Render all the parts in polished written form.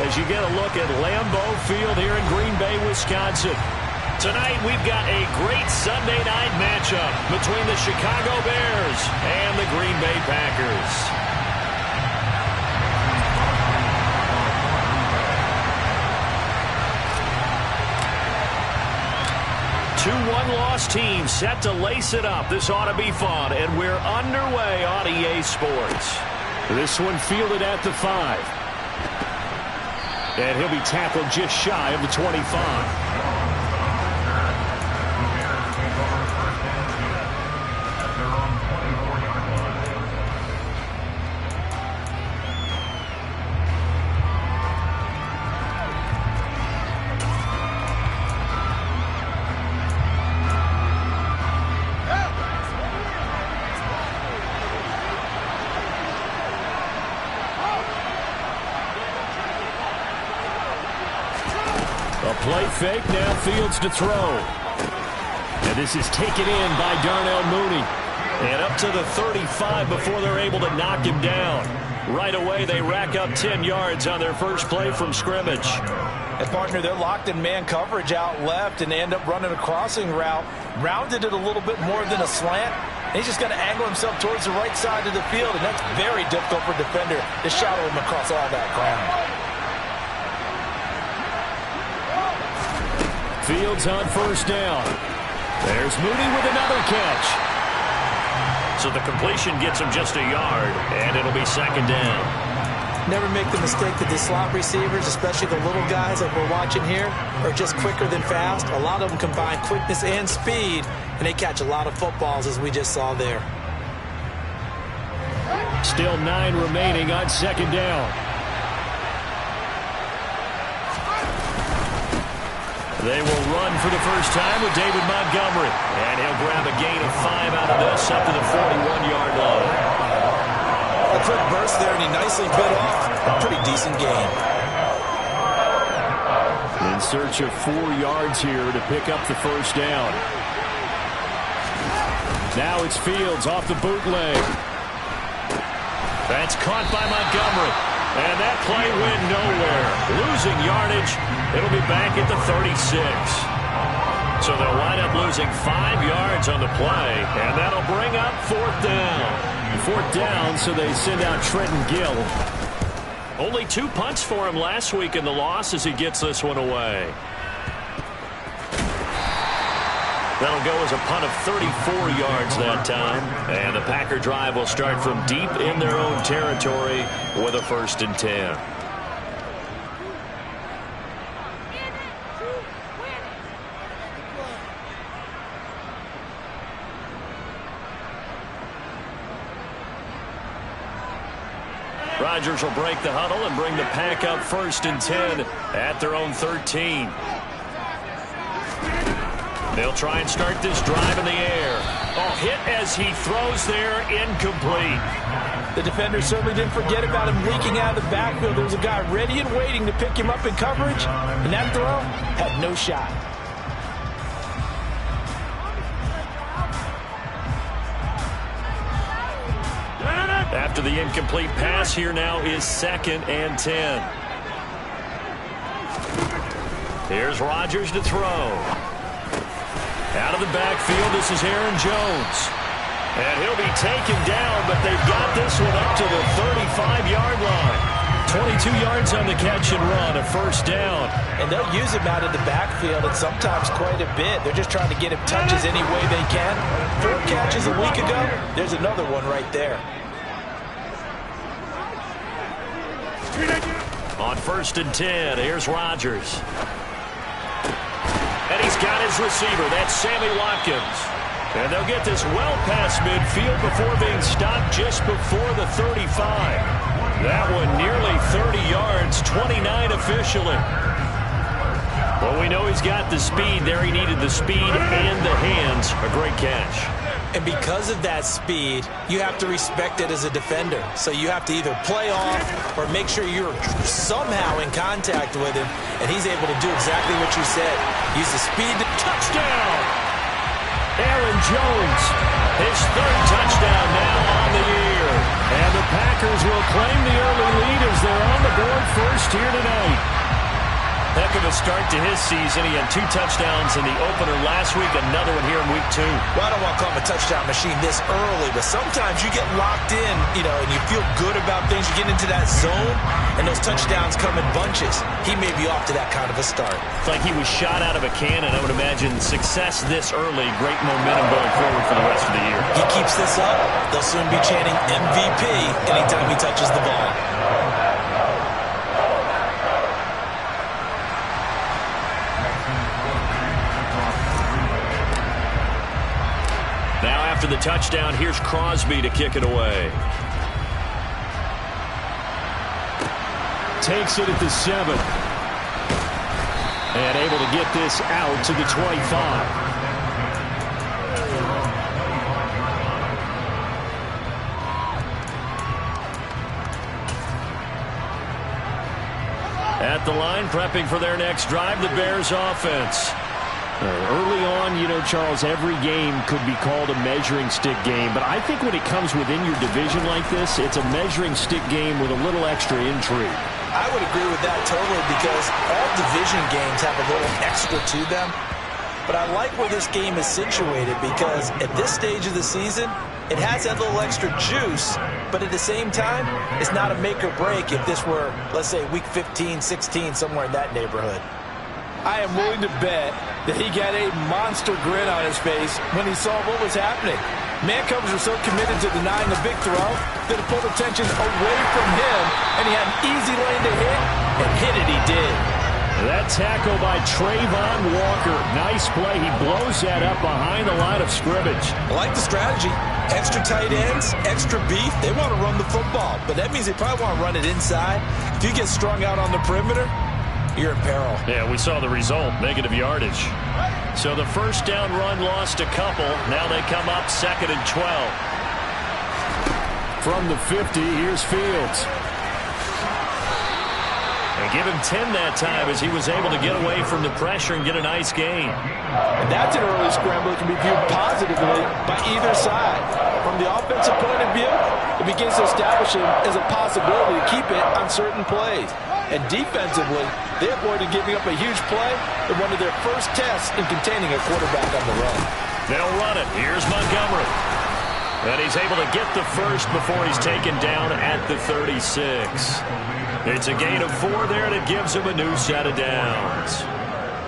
as you get a look at Lambeau Field here in Green Bay, Wisconsin. Tonight we've got a great Sunday night matchup between the Chicago Bears and the Green Bay Packers. Two one-loss teams set to lace it up. This ought to be fun, and we're underway on EA Sports. This one fielded at the 5. And he'll be tackled just shy of the 25. Play fake, now Fields to throw. And this is taken in by Darnell Mooney. And up to the 35 before they're able to knock him down. Right away, they rack up 10 yards on their first play from scrimmage. And partner, they're locked in man coverage out left, and they end up running a crossing route. Rounded it a little bit more than a slant. And he's just going to angle himself towards the right side of the field, and that's very difficult for a defender to shadow him across all that ground. Fields on first down. There's Mooney with another catch. So the completion gets him just a yard, and it'll be second down. Never make the mistake that the slot receivers, especially the little guys like we're watching here, are just quicker than fast. A lot of them combine quickness and speed, and they catch a lot of footballs, as we just saw there. Still 9 remaining on second down. They will run for the first time with David Montgomery. And he'll grab a gain of 5 out of this up to the 41-yard line. A quick burst there, and he nicely bit off a pretty decent gain. In search of 4 yards here to pick up the first down. Now it's Fields off the bootleg. That's caught by Montgomery. And that play went nowhere. Losing yardage. It'll be back at the 36. So they'll wind up losing 5 yards on the play. And that'll bring up 4th down. 4th down, so they send out Trenton Gill. Only 2 punts for him last week in the loss as he gets this one away. That'll go as a punt of 34 yards that time. And the Packer drive will start from deep in their own territory with a 1st and 10. Rodgers will break the huddle and bring the Pack up 1st and 10 at their own 13. They'll try and start this drive in the air. Oh, hit as he throws there, incomplete. The defender certainly didn't forget about him leaking out of the backfield. There was a guy ready and waiting to pick him up in coverage, and that throw had no shot. After the incomplete pass, here now is 2nd and 10. Here's Rodgers to throw. Out of the backfield, this is Aaron Jones. And he'll be taken down, but they've got this one up to the 35-yard line. 22 yards on the catch and run, a 1st down. And they'll use him out of the backfield, and sometimes quite a bit. They're just trying to get him touches any way they can. 4 catches a week ago, there's another one right there. On 1st and 10, here's Rodgers. And he's got his receiver. That's Sammy Watkins. And they'll get this well past midfield before being stopped just before the 35. That one nearly 30 yards, 29 officially. Well, we know he's got the speed there. He needed the speed and the hands. A great catch. And because of that speed, you have to respect it as a defender. So you have to either play off or make sure you're somehow in contact with him, and he's able to do exactly what you said. Use the speed to touchdown. Aaron Jones, his 3rd touchdown now on the year. And the Packers will claim the early lead as they're on the board first here tonight. Heck of a start to his season. He had 2 touchdowns in the opener last week, another one here in week 2. Well, I don't want to call him a touchdown machine this early, but sometimes you get locked in, and you feel good about things. You get into that zone, and those touchdowns come in bunches. He may be off to that kind of a start. It's like he was shot out of a cannon. I would imagine success this early, great momentum going forward for the rest of the year. He keeps this up, they'll soon be chanting MVP anytime he touches the ball. After the touchdown, here's Crosby to kick it away. Takes it at the 7. And able to get this out to the 25. At the line, prepping for their next drive, the Bears offense. Early on, Charles, every game could be called a measuring stick game. But I think when it comes within your division like this, it's a measuring stick game with a little extra intrigue. I would agree with that totally because all division games have a little extra to them. But I like where this game is situated because at this stage of the season, it has that little extra juice. But at the same time, it's not a make or break if this were, let's say, week 15, 16, somewhere in that neighborhood. I am willing to bet that he got a monster grin on his face when he saw what was happening. Man coverage was so committed to denying the big throw that it pulled attention away from him, and he had an easy lane to hit, and hit it he did. That tackle by Trayvon Walker. Nice play. He blows that up behind the line of scrimmage. I like the strategy. Extra tight ends, extra beef. They want to run the football, but that means they probably want to run it inside. If you get strung out on the perimeter, you're in peril. Yeah, we saw the result, negative yardage. So the first down run lost a couple. Now they come up 2nd and 12. From the 50, here's Fields. They give him 10 that time as he was able to get away from the pressure and get a nice gain. And that's an early scramble that can be viewed positively by either side. From the offensive point of view, it begins to establish him as a possibility to keep it on certain plays. And defensively, they avoided giving up a huge play in one of their first tests in containing a quarterback on the run. They'll run it. Here's Montgomery. And he's able to get the first before he's taken down at the 36. It's a gain of 4 there, and it gives him a new set of downs.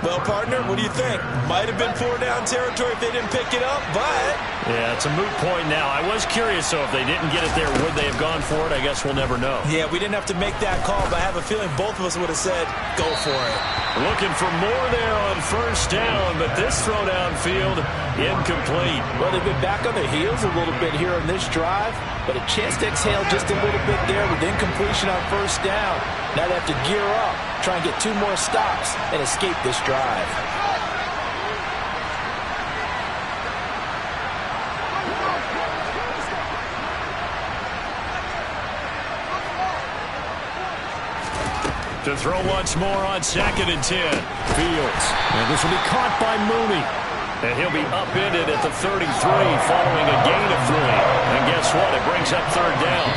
Well, partner, what do you think? Might have been 4-down territory if they didn't pick it up, but... Yeah, it's a moot point now. I was curious, so if they didn't get it there, would they have gone for it? I guess we'll never know. Yeah, we didn't have to make that call, but I have a feeling both of us would have said, go for it. Looking for more there on first down, but this throw downfield, incomplete. Well, they've been back on their heels a little bit here on this drive, but a chance to exhale just a little bit there with incompletion on first down. Now they have to gear up, try and get 2 more stops, and escape this drive. To throw once more on 2nd and 10. Fields. And this will be caught by Mooney. And he'll be upended at the 33 following a gain of 3. And guess what? It brings up 3rd down.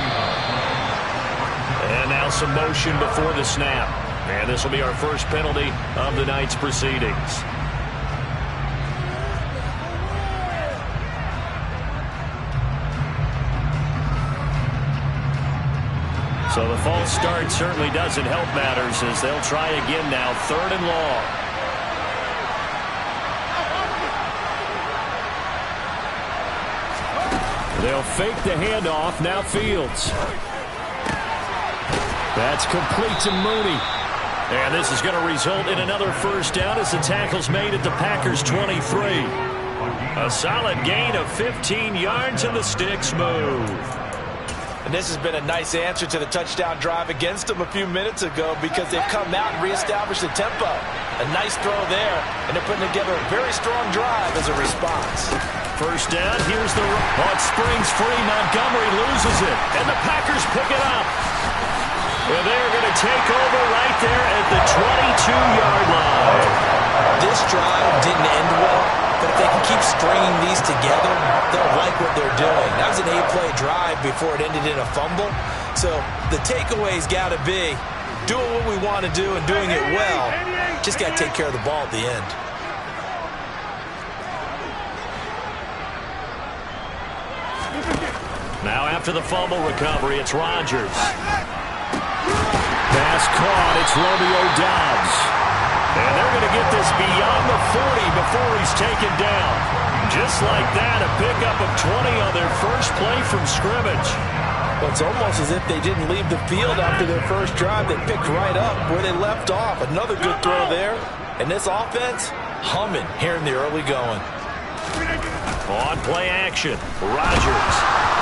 And now some motion before the snap. And this will be our first penalty of the night's proceedings. So the false start certainly doesn't help matters as they'll try again now. 3rd and long. They'll fake the handoff. Now Fields. That's complete to Mooney. And this is going to result in another first down as the tackle's made at the Packers' 23. A solid gain of 15 yards and the sticks move. And this has been a nice answer to the touchdown drive against them a few minutes ago because they've come out and reestablished the tempo. A nice throw there, and they're putting together a very strong drive as a response. First down, here's the... Oh, it springs free. Montgomery loses it, and the Packers pick it up. And they're going to take over right there at the 22-yard line. This drive didn't end well, but if they can keep stringing these together, they'll like what they're doing. That was an 8-play drive before it ended in a fumble. So the takeaway's got to be doing what we want to do and doing it well. Just got to take care of the ball at the end. Now after the fumble recovery, it's Rodgers. Pass caught. It's Romeo Doubs. And they're going to get this beyond the 40 before he's taken down. Just like that, a pickup of 20 on their first play from scrimmage. Well, it's almost as if they didn't leave the field after their first drive. They picked right up where they left off. Another good throw there. And this offense, humming here in the early going. On play action, Rodgers.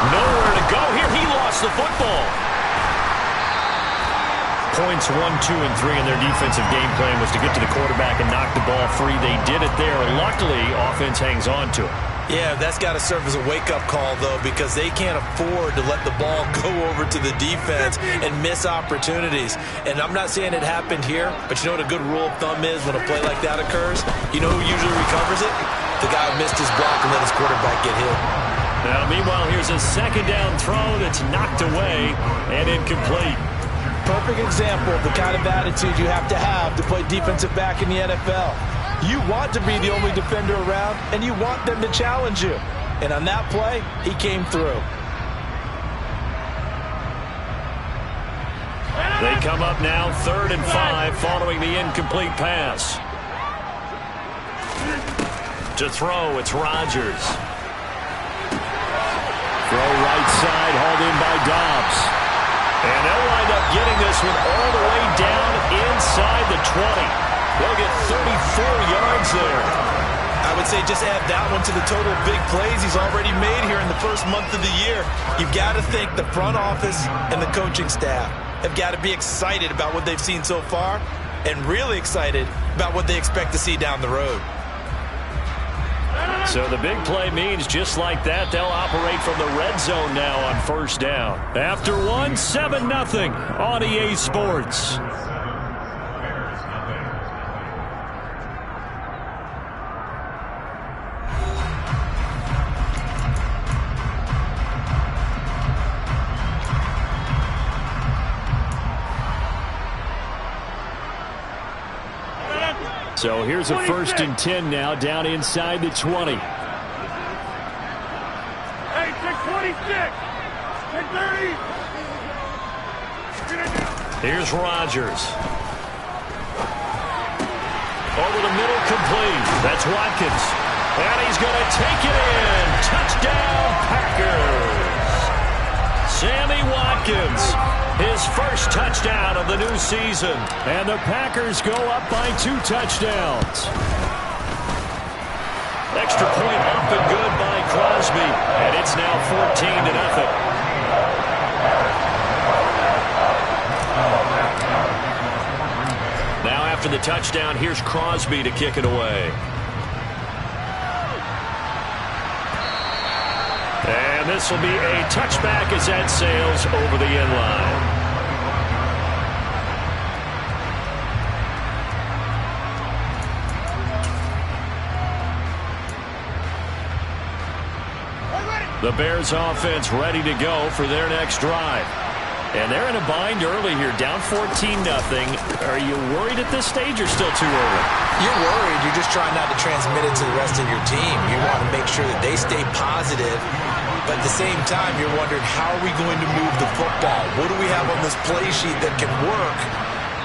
Nowhere to go here. He lost the football. Points 1, 2, and 3 in their defensive game plan was to get to the quarterback and knock the ball free. They did it there. Luckily, offense hangs on to it. Yeah, that's got to serve as a wake-up call, though, because they can't afford to let the ball go over to the defense and miss opportunities. And I'm not saying it happened here, but you know what a good rule of thumb is when a play like that occurs? You know who usually recovers it? The guy who missed his block and let his quarterback get hit. Now, meanwhile, here's a second down throw that's knocked away and incomplete. Perfect example of the kind of attitude you have to play defensive back in the NFL. You want to be the only defender around, and you want them to challenge you. And on that play, he came through. They come up now 3rd and 5 following the incomplete pass. To throw, it's Rodgers. Throw right side, hauled in by Doubs. And they'll wind up getting this one all the way down inside the 20. They'll get 34 yards there. I would say just add that one to the total big plays he's already made here in the first month of the year. You've got to think the front office and the coaching staff have got to be excited about what they've seen so far and really excited about what they expect to see down the road. So the big play means just like that, they'll operate from the red zone now on first down. After one, 7-0 on EA Sports. So here's a 1st and 10 now, down inside the 20. Hey, check 26. Check 30. Here's Rodgers. Over the middle, complete. That's Watkins. And he's going to take it in. Touchdown, Packers. Sammy Watkins. His first touchdown of the new season. And the Packers go up by 2 touchdowns. Extra point up and good by Crosby. And it's now 14-0. Now after the touchdown, here's Crosby to kick it away. And this will be a touchback as that sails over the end line. The Bears offense ready to go for their next drive. And they're in a bind early here, down 14-0. Are you worried at this stage or still too early? You're worried. You're just trying not to transmit it to the rest of your team. You want to make sure that they stay positive. But at the same time, you're wondering, how are we going to move the football? What do we have on this play sheet that can work?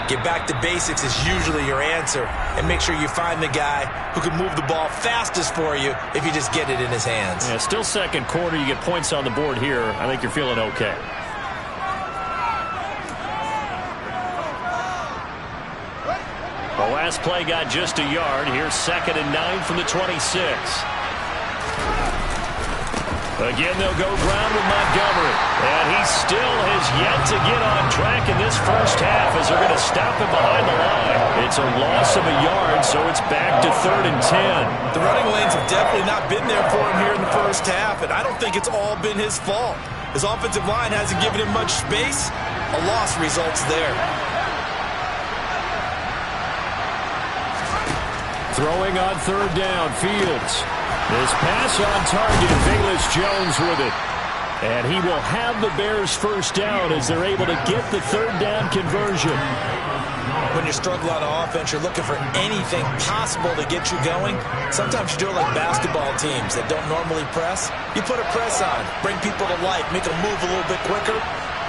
Get back to basics is usually your answer. And make sure you find the guy who can move the ball fastest for you if you just get it in his hands. Yeah, still second quarter. You get points on the board here. I think you're feeling okay. The last play got just a yard. Here's 2nd and 9 from the 26. Again, they'll go ground with Montgomery. And he still has yet to get on track in this first half as they're going to stop him behind the line. It's a loss of a yard, so it's back to 3rd and 10. The running lanes have definitely not been there for him here in the first half, and I don't think it's all been his fault. His offensive line hasn't given him much space. A loss results there. Throwing on 3rd down, Fields. His pass on target, Velus Jones with it. And he will have the Bears first down as they're able to get the third down conversion. When you're struggling on offense, you're looking for anything possible to get you going. Sometimes you do it like basketball teams that don't normally press. You put a press on, bring people to life, make them move a little bit quicker.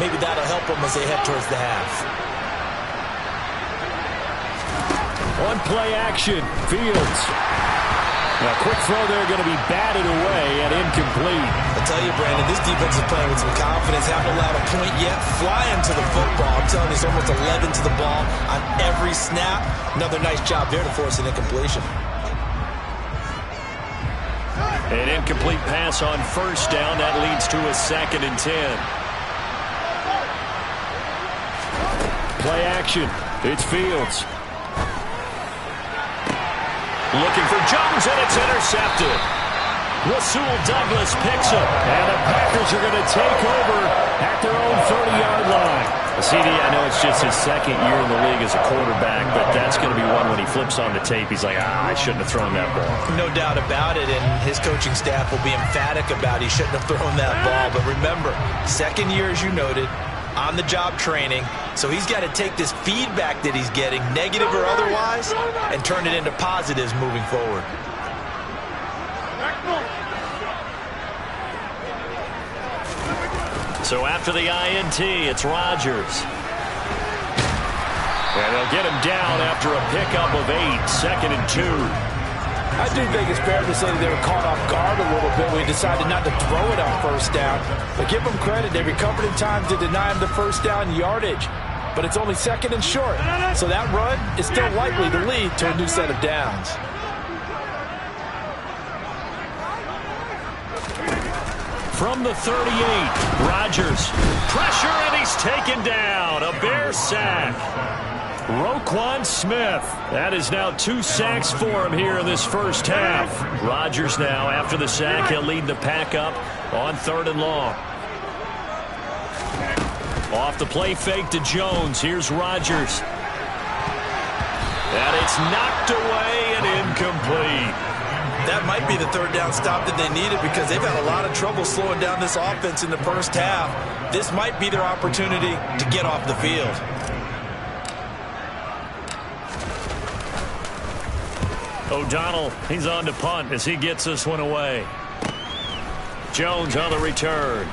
Maybe that'll help them as they head towards the half. On play action, Fields. A quick throw there going to be batted away and incomplete. I tell you, Brandon, this defense is playing with some confidence. Haven't allowed a point yet. Flying to the football. I'm telling you, it's almost 11 to the ball on every snap. Another nice job there to force an incompletion. An incomplete pass on first down. That leads to a 2nd and 10. Play action. It's Fields. Looking for Jones, and it's intercepted. Rasul Douglas picks him, and the Packers are going to take over at their own 30-yard line. CD, I know it's just his 2nd year in the league as a quarterback, but that's going to be one when he flips on the tape, he's like, I shouldn't have thrown that ball. No doubt about it, and his coaching staff will be emphatic about he shouldn't have thrown that ball. But remember, 2nd year, as you noted, on-the-job training. So he's got to take this feedback that he's getting, negative or otherwise, and turn it into positives moving forward. So after the INT, it's Rodgers. And they'll get him down after a pickup of 8, 2nd and 2. I do think it's fair to say that they were caught off guard a little bit when he decided not to throw it on first down. But give them credit. They recovered in time to deny him the first down yardage. But it's only 2nd and short. So that run is still likely to lead to a new set of downs. From the 38, Rodgers. Pressure, and he's taken down. A Bear sack. Roquan Smith. That is now 2 sacks for him here in this first half. Rodgers now, after the sack, he'll lead the pack up on 3rd and long. Off the play fake to Jones. Here's Rodgers. And it's knocked away and incomplete. That might be the 3rd down stop that they needed because they've had a lot of trouble slowing down this offense in the first half. This might be their opportunity to get off the field. O'Donnell, he's on to punt as he gets this one away. Jones on the return.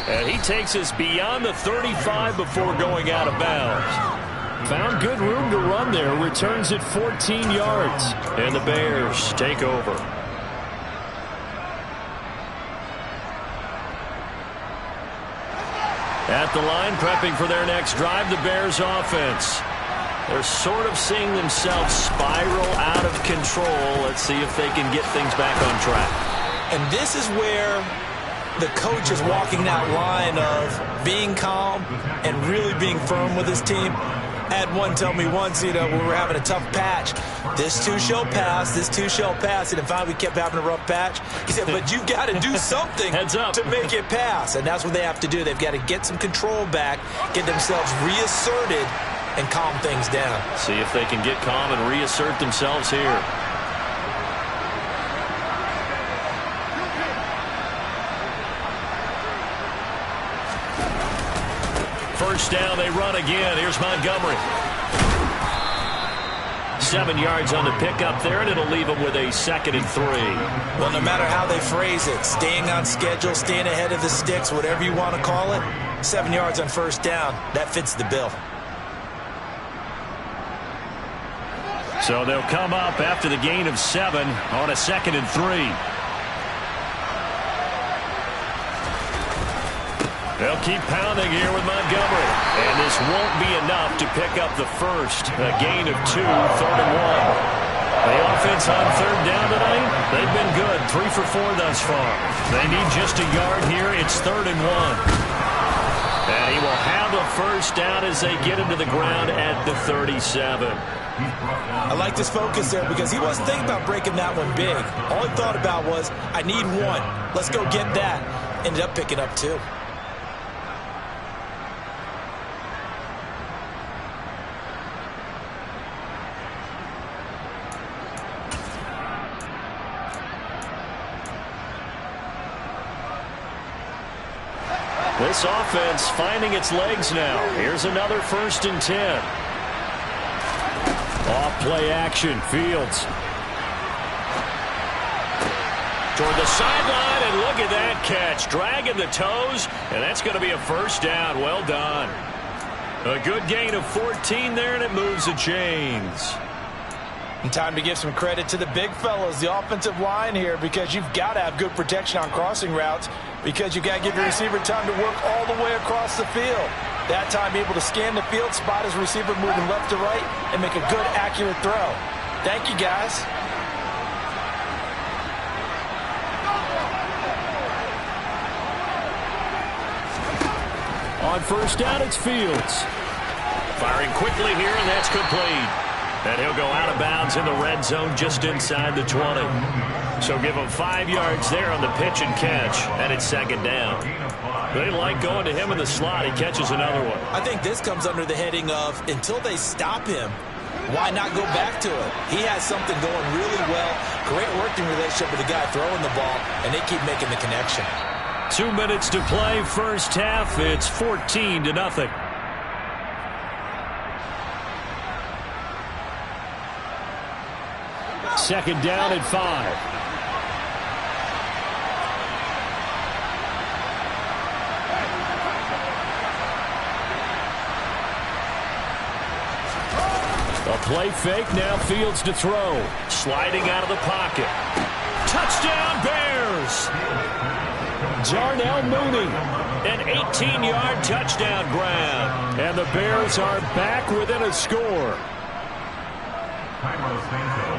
And he takes us beyond the 35 before going out of bounds. Found good room to run there. Returns at 14 yards. And the Bears take over. At the line, prepping for their next drive, the Bears offense. They're sort of seeing themselves spiral out of control. Let's see if they can get things back on track. And this is where the coach is walking that line of being calm and really being firm with his team. I had one tell me once, when we were having a tough patch, this too shall pass, this too shall pass. And then finally we kept having a rough patch. He said, but you've got to do something to make it pass. And that's what they have to do. They've got to get some control back, get themselves reasserted, and calm things down. See if they can get calm and reassert themselves here. First down, they run again. Here's Montgomery. 7 yards on the pickup there, and it'll leave them with a 2nd and 3. Well, no matter how they phrase it, staying on schedule, staying ahead of the sticks, whatever you want to call it, 7 yards on first down, that fits the bill. So they'll come up after the gain of 7 on a 2nd and 3. They'll keep pounding here with Montgomery. And this won't be enough to pick up the first. A gain of 2, 3rd and 1. The offense on 3rd down tonight, they've been good. 3 for 4 thus far. They need just a yard here. It's 3rd and 1. And he will have a first down as they get into the ground at the 37. I like this focus there because he wasn't thinking about breaking that one big. All he thought about was, I need 1. Let's go get that. Ended up picking up 2. This offense finding its legs now. Here's another 1st and 10. Off play action. Fields. Toward the sideline, and look at that catch. Dragging the toes, and that's going to be a 1st down. Well done. A good gain of 14 there, and it moves the chains. And time to give some credit to the big fellas, the offensive line here, because you've got to have good protection on crossing routes, because you've got to give your receiver time to work all the way across the field. That time able to scan the field, spot his receiver moving left to right, and make a good, accurate throw. Thank you, guys. On 1st down, it's Fields. Firing quickly here, and that's complete. And he'll go out of bounds in the red zone just inside the 20. So give him 5 yards there on the pitch and catch, and it's 2nd down. They like going to him in the slot. He catches another one. I think this comes under the heading of, until they stop him, why not go back to it? He has something going really well. Great working relationship with the guy throwing the ball, and they keep making the connection. 2 minutes to play, 1st half. It's 14-0. Second down at 5. A play fake, now Fields to throw. Sliding out of the pocket. Touchdown, Bears! Darnell Mooney, an 18-yard touchdown grab. And the Bears are back within a score.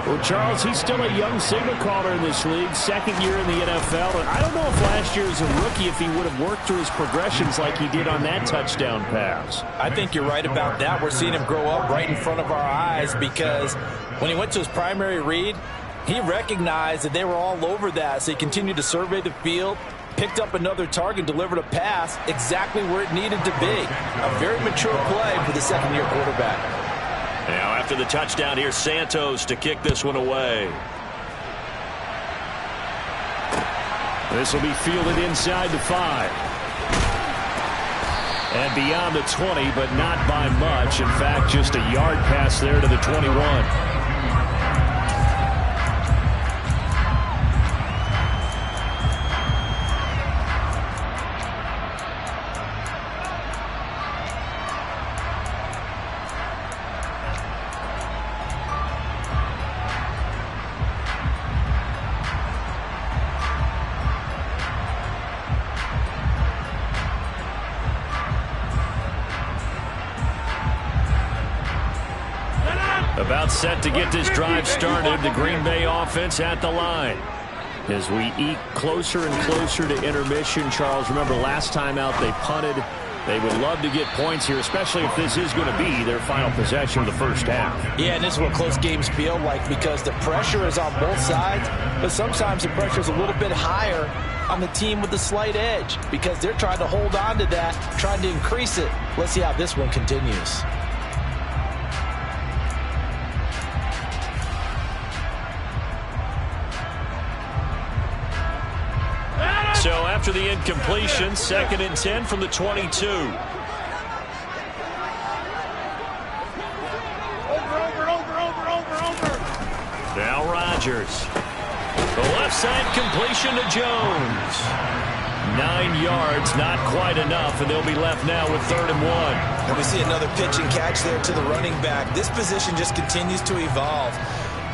Well, Charles, he's still a young signal caller in this league, 2nd year in the NFL. And I don't know if last year as a rookie, if he would have worked through his progressions like he did on that touchdown pass. I think you're right about that. We're seeing him grow up right in front of our eyes, because when he went to his primary read, he recognized that they were all over that. So he continued to survey the field, picked up another target, delivered a pass exactly where it needed to be. A very mature play for the 2nd-year quarterback. Now after the touchdown, here's Santos to kick this one away. This will be fielded inside the 5. And beyond the 20, but not by much. In fact, just a yard pass there to the 21. About set to get this drive started. The Green Bay offense at the line. As we eke closer and closer to intermission, Charles, remember last time out they punted. They would love to get points here, especially if this is going to be their final possession of the 1st half. Yeah, and this is what close games feel like, because the pressure is on both sides, but sometimes the pressure is a little bit higher on the team with the slight edge, because they're trying to hold on to that, trying to increase it. Let's see how this one continues. So after the incompletion, 2nd and 10 from the 22. Over. Now Rodgers. The left side completion to Jones. 9 yards, not quite enough, and they'll be left now with 3rd and 1. And we see another pitch and catch there to the running back. This position just continues to evolve.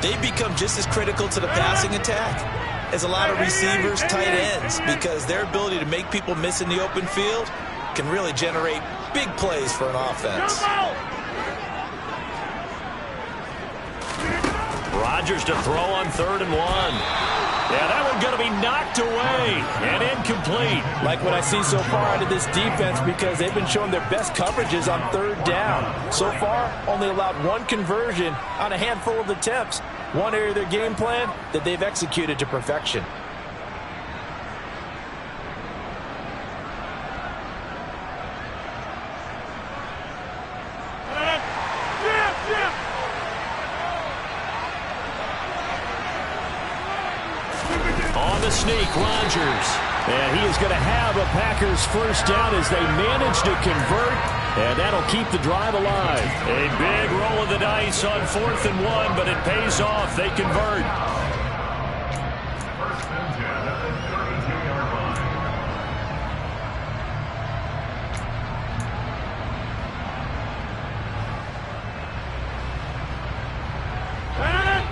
They become just as critical to the passing attack as a lot of receivers, tight ends, because their ability to make people miss in the open field can really generate big plays for an offense. Rodgers to throw on 3rd and 1. Yeah, that one going to be knocked away and incomplete. Like what I see so far out of this defense, because they've been showing their best coverages on 3rd down. So far, only allowed 1 conversion on a handful of attempts. One area of their game plan that they've executed to perfection. On the sneak, Rodgers. And he is going to have a Packers first down as they manage to convert, and that'll keep the drive alive. A big roll of the dice on 4th and 1, but it pays off. They convert. First and 10 at the 32-yard line.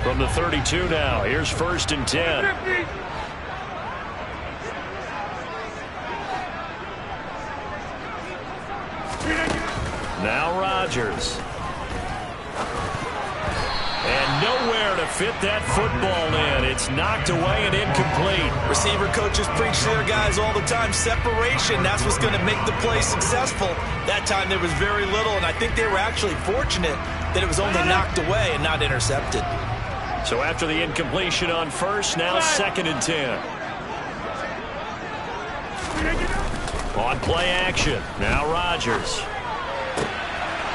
From the 32 now, here's 1st and 10. 50. Now Rodgers. And nowhere to fit that football in. It's knocked away and incomplete. Receiver coaches preach to their guys all the time. Separation, that's what's going to make the play successful. That time there was very little, and I think they were actually fortunate that it was only knocked away and not intercepted. So after the incompletion on 1st, now 2nd and 10. On play action, now Rodgers.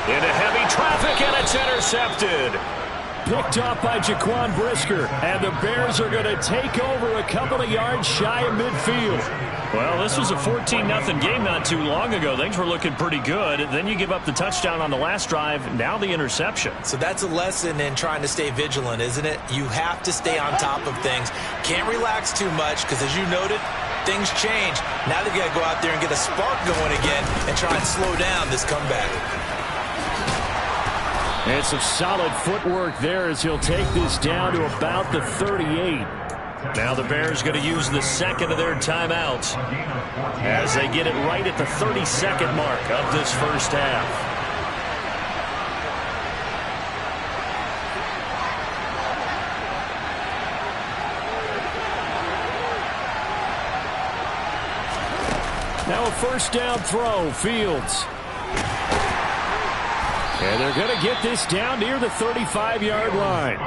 Into heavy traffic, and it's intercepted. Picked off by Jaquan Brisker, and the Bears are going to take over a couple of yards shy of midfield. Well, this was a 14-0 game not too long ago. Things were looking pretty good. Then you give up the touchdown on the last drive, now the interception. So that's a lesson in trying to stay vigilant, isn't it? You have to stay on top of things. Can't relax too much because, as you noted, things change. Now they've got to go out there and get a spark going again and try and slow down this comeback. And some solid footwork there as he'll take this down to about the 38. Now the Bears going to use the second of their timeouts as they get it right at the 32nd mark of this first half. Now a first down throw, Fields. And they're going to get this down near the 35-yard line.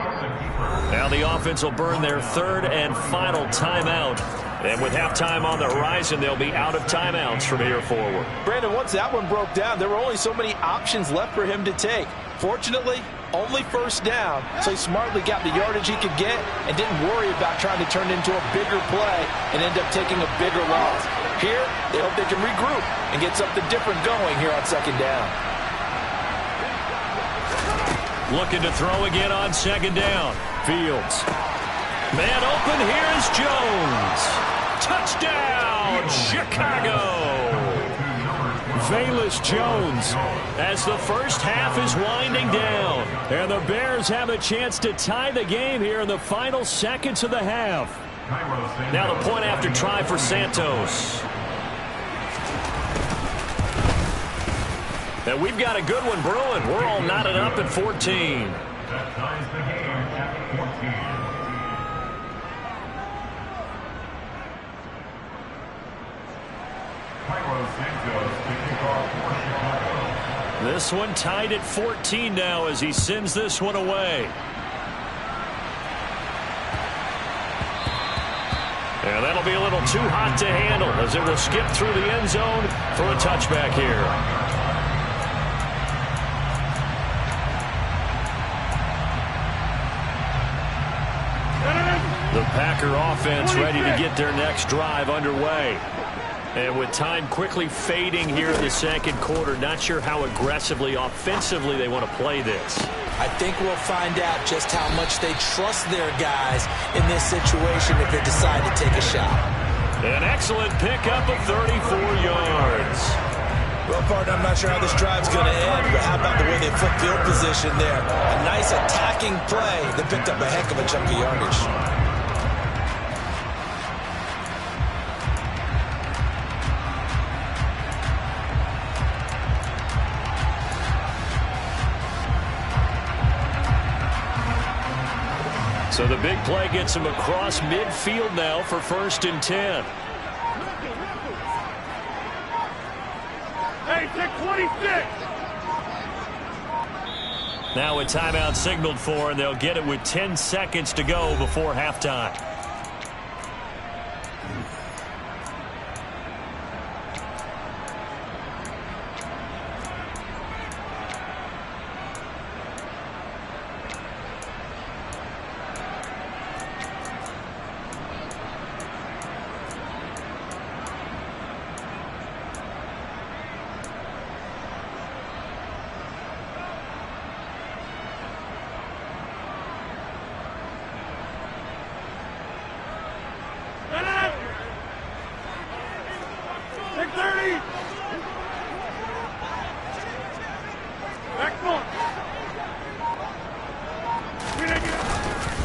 Now the offense will burn their 3rd and final timeout. And with halftime on the horizon, they'll be out of timeouts from here forward. Brandon, once that one broke down, there were only so many options left for him to take. Fortunately, only first down, so he smartly got the yardage he could get and didn't worry about trying to turn it into a bigger play and end up taking a bigger loss. Here, they hope they can regroup and get something different going here on 2nd down. Looking to throw again on 2nd down. Fields. Man open, here's Jones. Touchdown, Chicago. Velus Jones as the first half is winding down. And the Bears have a chance to tie the game here in the final seconds of the half. Now the point after try for Santos. And we've got a good one brewing. We're all knotted up at 14. That ties the game at 14. Cairo Santos to kick off for Chicago. This one tied at 14 now as he sends this one away. And that'll be a little too hot to handle as it will skip through the end zone for a touchback here. The Packer offense ready to get their next drive underway. And with time quickly fading here in the 2nd quarter, not sure how aggressively, offensively they want to play this. I think we'll find out just how much they trust their guys in this situation if they decide to take a shot. An excellent pickup of 34 yards. Well, partner, I'm not sure how this drive's going to end, but how about the way they flip field position there? A nice attacking play that picked up a heck of a chunk of yardage. So the big play gets him across midfield now for 1st and 10. Hey, take 26. Now a timeout signaled for, and they'll get it with 10 seconds to go before halftime.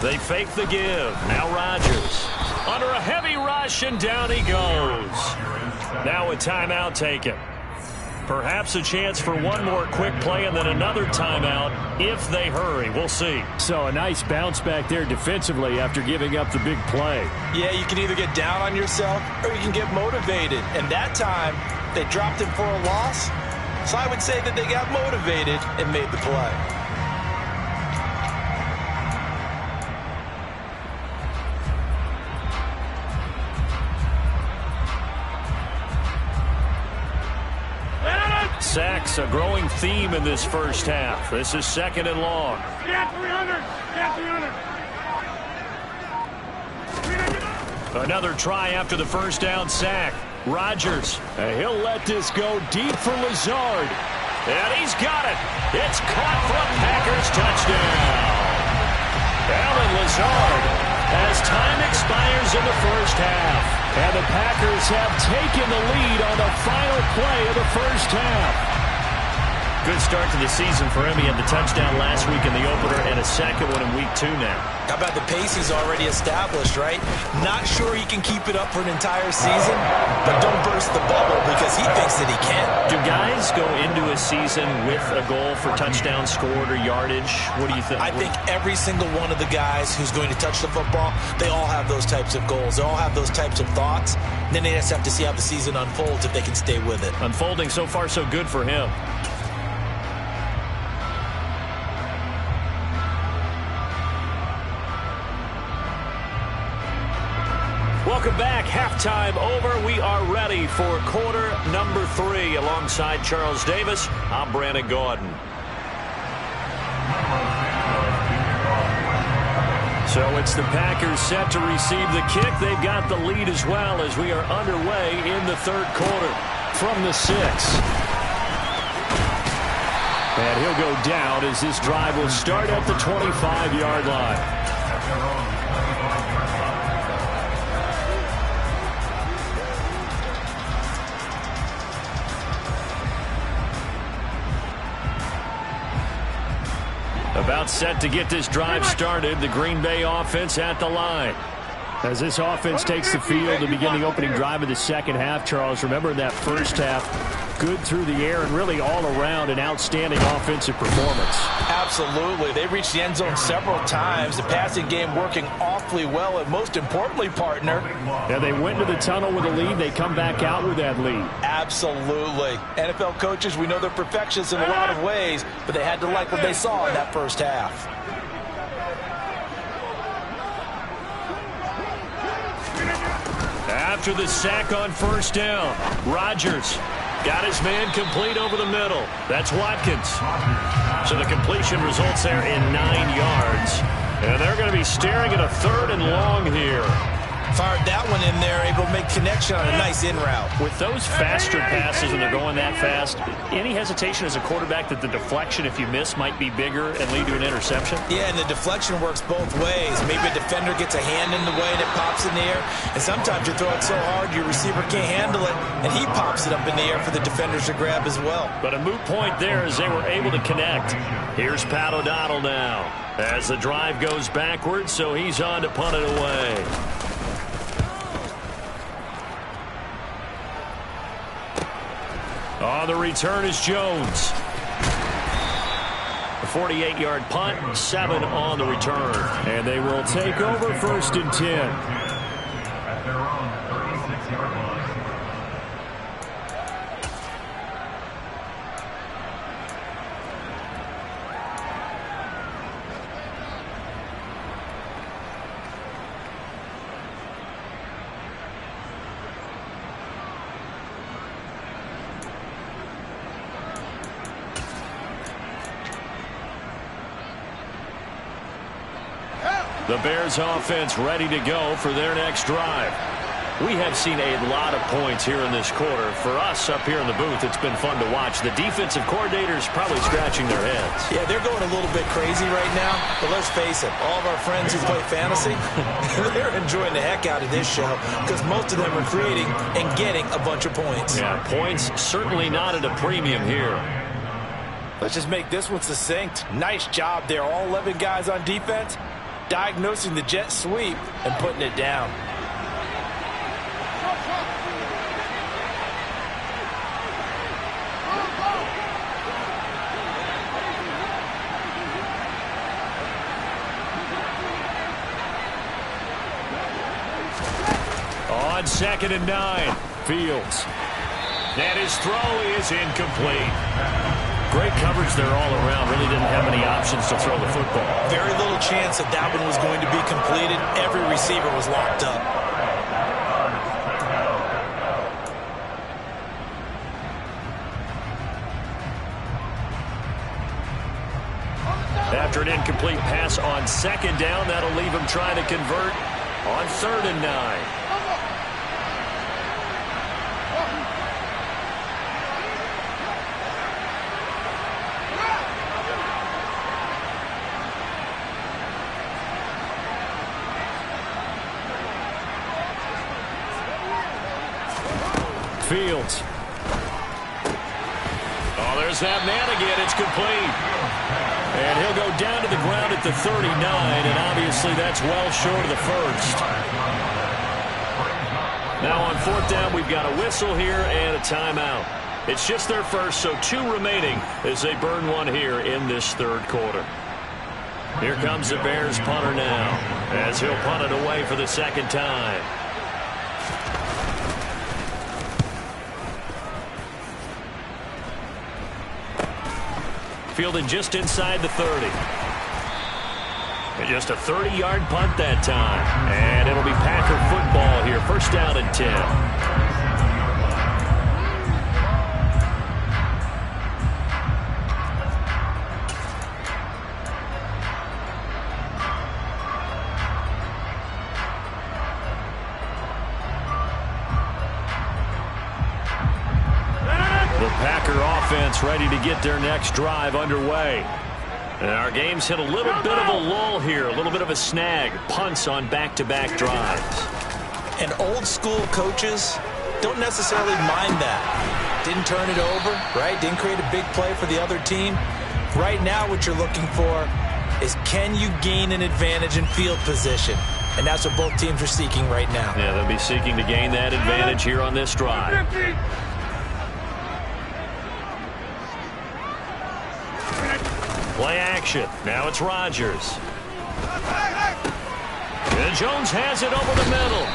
They fake the give. Now Rodgers. Under a heavy rush, and down he goes. Now a timeout taken. Perhaps a chance for one more quick play and then another timeout if they hurry. We'll see. So a nice bounce back there defensively after giving up the big play. Yeah, you can either get down on yourself or you can get motivated. And that time, they dropped him for a loss. So I would say that they got motivated and made the play. Sacks, a growing theme in this first half. This is 2nd and long. Get 300. Get 300. Another try after the first down sack. Rodgers, and he'll let this go deep for Lazard. And he's got it. It's caught for a Packers touchdown. Allen Lazard as time expires in the first half. And the Packers have taken the lead on the final play of the first half. Good start to the season for him. He had the touchdown last week in the opener and a second one in week 2 now. How about the pace he's already established, right? Not sure he can keep it up for an entire season, but don't burst the bubble because he thinks that he can. Do guys go into a season with a goal for touchdown scored or yardage? What do you think? I think every single one of the guys who's going to touch the football, they all have those types of goals. They all have those types of thoughts. Then they just have to see how the season unfolds if they can stay with it. Unfolding so far so good for him. Welcome back. Halftime over. We are ready for quarter number 3. Alongside Charles Davis, I'm Brandon Gaudin. So it's the Packers set to receive the kick. They've got the lead as well as we are underway in the third quarter. From the 6. And he'll go down as this drive will start at the 25-yard line. About set to get this drive started. The Green Bay offense at the line. As this offense takes the field to begin the opening drive of the second half, Charles, remember that first half, good through the air and really all around an outstanding offensive performance. Absolutely. They reached the end zone several times. The passing game working awfully well, and most importantly, partner. Yeah, they went into the tunnel with a lead. They come back out with that lead. Absolutely. NFL coaches, we know they're perfectionists in a lot of ways, but they had to like what they saw in that first half. After the sack on first down, Rodgers got his man complete over the middle. That's Watkins. So the completion results there in 9 yards. And they're going to be staring at a 3rd and long here. Fired that one in there, able to make connection on a nice in route. With those faster passes when they're going that fast, any hesitation as a quarterback that the deflection, if you miss, might be bigger and lead to an interception? Yeah, and the deflection works both ways. Maybe a defender gets a hand in the way and it pops in the air. And sometimes you throw it so hard your receiver can't handle it, and he pops it up in the air for the defenders to grab as well. But a moot point there as they were able to connect. Here's Pat O'Donnell now as the drive goes backwards, so he's on to punt it away. On the return is Jones. A 48-yard punt, 7 on the return. And they will take over 1st and 10. At their own 36-yard line. The Bears offense ready to go for their next drive. We have seen a lot of points here in this quarter. For us up here in the booth, it's been fun to watch. The defensive coordinators probably scratching their heads. Yeah, they're going a little bit crazy right now. But let's face it, all of our friends who play fantasy, they're enjoying the heck out of this show because most of them are creating and getting a bunch of points. Yeah, points certainly not at a premium here. Let's just make this one succinct. Nice job there. All 11 guys on defense diagnosing the jet sweep and putting it down. On 2nd and 9, Fields. And his throw is incomplete. Great coverage there all around. Really didn't have any options to throw the football. Very little chance that one was going to be completed. Every receiver was locked up. After an incomplete pass on 2nd down, that'll leave him trying to convert on 3rd and 9. Fields. Oh, there's that man again. It's complete. And he'll go down to the ground at the 39, and obviously that's well short of the first. Now on 4th down, we've got a whistle here and a timeout. It's just their first, so 2 remaining as they burn one here in this 3rd quarter. Here comes the Bears punter now as he'll punt it away for the 2nd time. Fielded just inside the 30. And just a 30-yard punt that time. And it'll be Packer football here. 1st down and 10. Ready to get their next drive underway. And our game's hit a little bit of a lull here, a little bit of a snag. Punts on back-to-back drives. And old school coaches don't necessarily mind that. Didn't turn it over, right? Didn't create a big play for the other team. Right now what you're looking for is, can you gain an advantage in field position? And that's what both teams are seeking right now. Yeah, they'll be seeking to gain that advantage here on this drive. Play action. Now it's Rodgers. And Jones has it over the middle.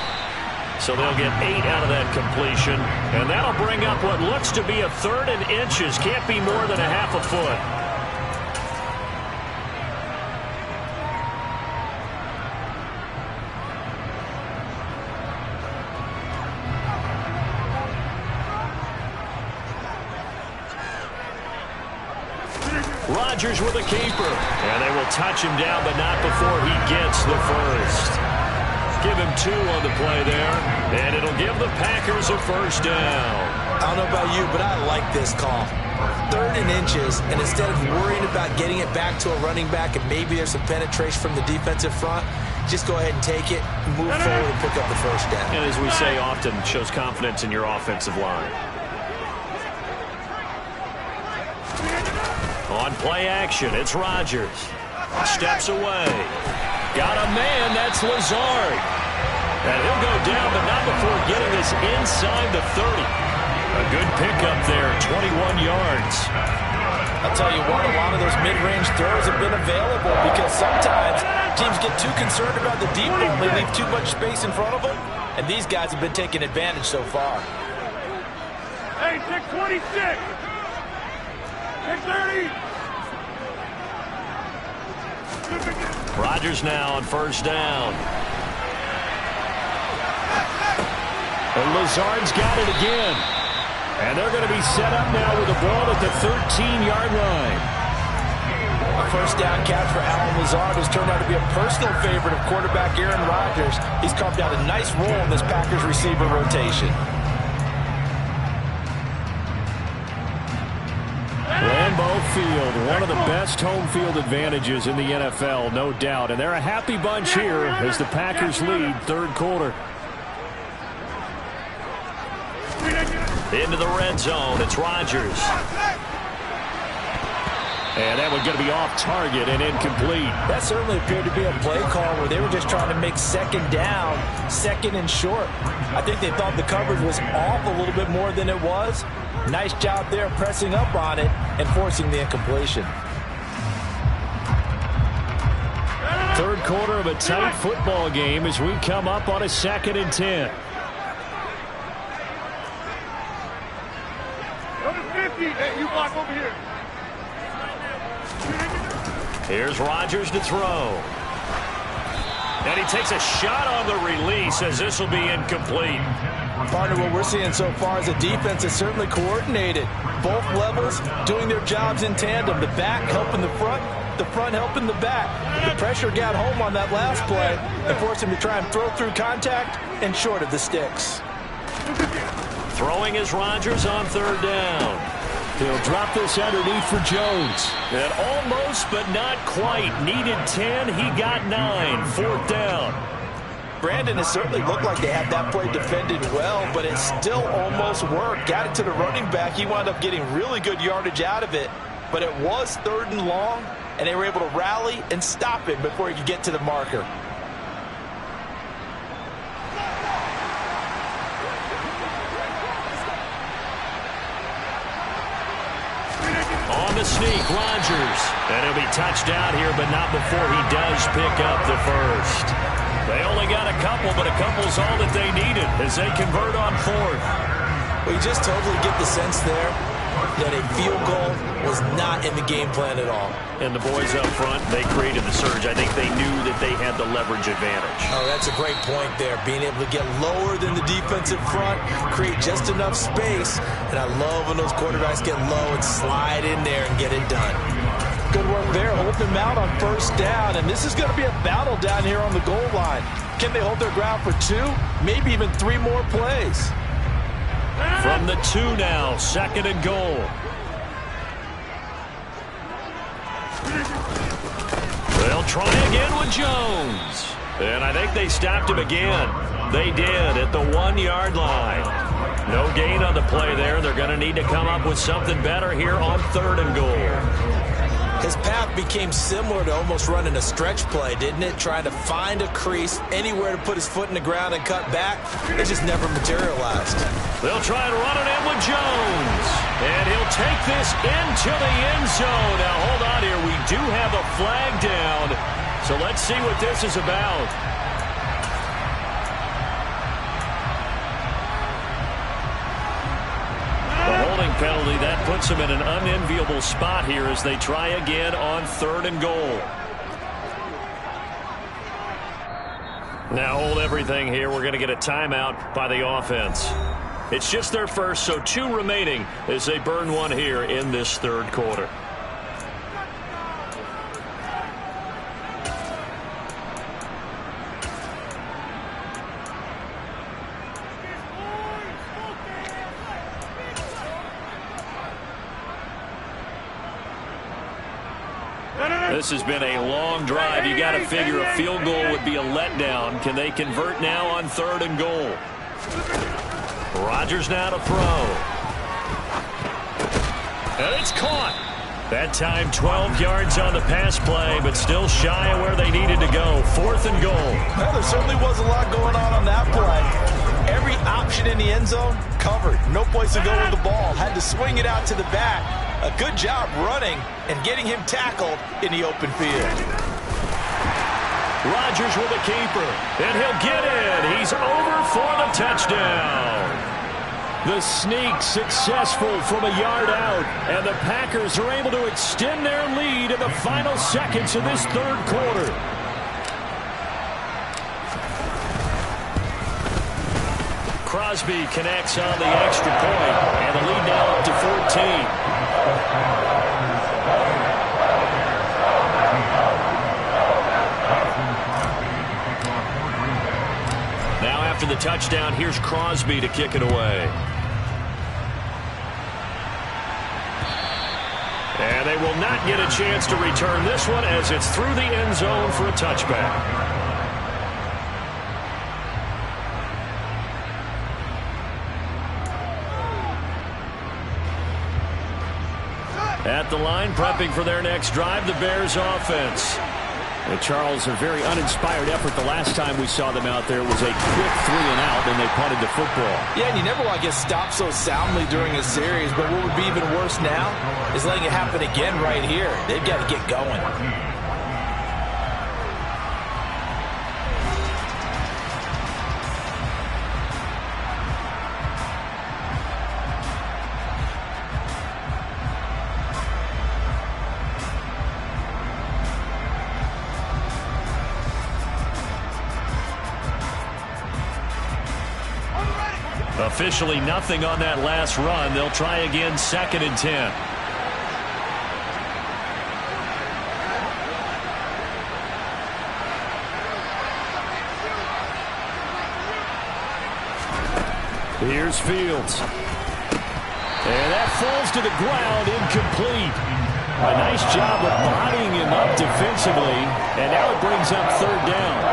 So they'll get 8 out of that completion. And that'll bring up what looks to be a 3rd and inches. Can't be more than a half a foot. Rodgers with a keeper. And they will touch him down, but not before he gets the first. Give him 2 on the play there. And it'll give the Packers a 1st down. I don't know about you, but I like this call. 3rd and inches, and instead of worrying about getting it back to a running back and maybe there's some penetration from the defensive front, just go ahead and take it, move forward, and pick up the 1st down. And as we say often, shows confidence in your offensive line. On play action, it's Rodgers. Steps away. Got a man, that's Lazard. And he'll go down, but not before getting this inside the 30. A good pickup there, 21 yards. I'll tell you what, a lot of those mid-range throws have been available because sometimes teams get too concerned about the deep ball. They leave too much space in front of them, and these guys have been taking advantage so far. Hey, 626. 630. Rodgers now on 1st down. And Lazard's got it again. And they're going to be set up now with the ball at the 13-yard line. A 1st down catch for Allen Lazard has turned out to be a personal favorite of quarterback Aaron Rodgers. He's carved out a nice role in this Packers receiver rotation. Lambeau Field, one of the best home field advantages in the NFL, no doubt. And they're a happy bunch here as the Packers lead 3rd quarter. Into the red zone, it's Rodgers. And that one going to be off target and incomplete. That certainly appeared to be a play call where they were just trying to make second down, second and short. I think they thought the coverage was off a little bit more than it was. Nice job there pressing up on it and forcing the incompletion. Third quarter of a tight football game as we come up on a 2nd and 10. Number 50. Hey, you block over here. Here's Rodgers to throw. And he takes a shot on the release as this will be incomplete. Partner, what we're seeing so far is a defense that's certainly coordinated. Both levels doing their jobs in tandem. The back helping the front helping the back. The pressure got home on that last play and forced him to try and throw through contact and short of the sticks. Throwing is Rodgers on 3rd down. He'll drop this underneath for Jones. And almost, but not quite. Needed 10. He got 9. 4th down. Brandon, it certainly looked like they had that play defended well, but it still almost worked. Got it to the running back. He wound up getting really good yardage out of it. But it was 3rd and long, and they were able to rally and stop him before he could get to the marker. On the sneak, Rodgers. And he'll be touched out here, but not before he does pick up the first. They only got a couple, but a couple's all that they needed as they convert on 4th. Well, you just totally get the sense there that a field goal was not in the game plan at all. And the boys up front, they created the surge. I think they knew that they had the leverage advantage. Oh, that's a great point there. Being able to get lower than the defensive front, create just enough space. And I love when those quarterbacks get low and slide in there and get it done. Good work there, holding them out on 1st down. And this is going to be a battle down here on the goal line. Can they hold their ground for 2, maybe even 3 more plays? From the 2 now, 2nd and goal. They'll try again with Jones. And I think they stopped him again. They did at the 1-yard line. No gain on the play there. They're going to need to come up with something better here on 3rd and goal. His path became similar to almost running a stretch play, didn't it? Trying to find a crease, anywhere to put his foot in the ground and cut back. It just never materialized. They'll try and run it in with Jones. And he'll take this into the end zone. Now, hold on here. We do have a flag down. So let's see what this is about. Penalty. That puts them in an unenviable spot here as they try again on 3rd and goal. Now hold everything here. We're going to get a timeout by the offense. It's just their first, so 2 remaining as they burn one here in this 3rd quarter. This has been a long drive. You got to figure a field goal would be a letdown. Can they convert now on 3rd and goal? Rodgers now to throw. And it's caught. That time 12 yards on the pass play, but still shy of where they needed to go. 4th and goal. Well, there certainly was a lot going on that play. Every option in the end zone covered. No place to go with the ball. Had to swing it out to the back. A good job running and getting him tackled in the open field. Rodgers with a keeper, and he'll get in. He's over for the touchdown. The sneak successful from a yard out, and the Packers are able to extend their lead in the final seconds of this 3rd quarter. Crosby connects on the extra point, and the lead now up to 14. Now after the touchdown, here's Crosby to kick it away. And they will not get a chance to return this one as it's through the end zone for a touchback. At the line, prepping for their next drive, the Bears offense. And Charles, a very uninspired effort. The last time we saw them out there was a quick 3-and-out, and they punted the football. Yeah, and you never want to get stopped so soundly during a series, but what would be even worse now is letting it happen again right here. They've got to get going. Officially nothing on that last run. They'll try again, 2nd and 10. Here's Fields. And that falls to the ground, incomplete. A nice job of bodying him up defensively, and now it brings up 3rd down.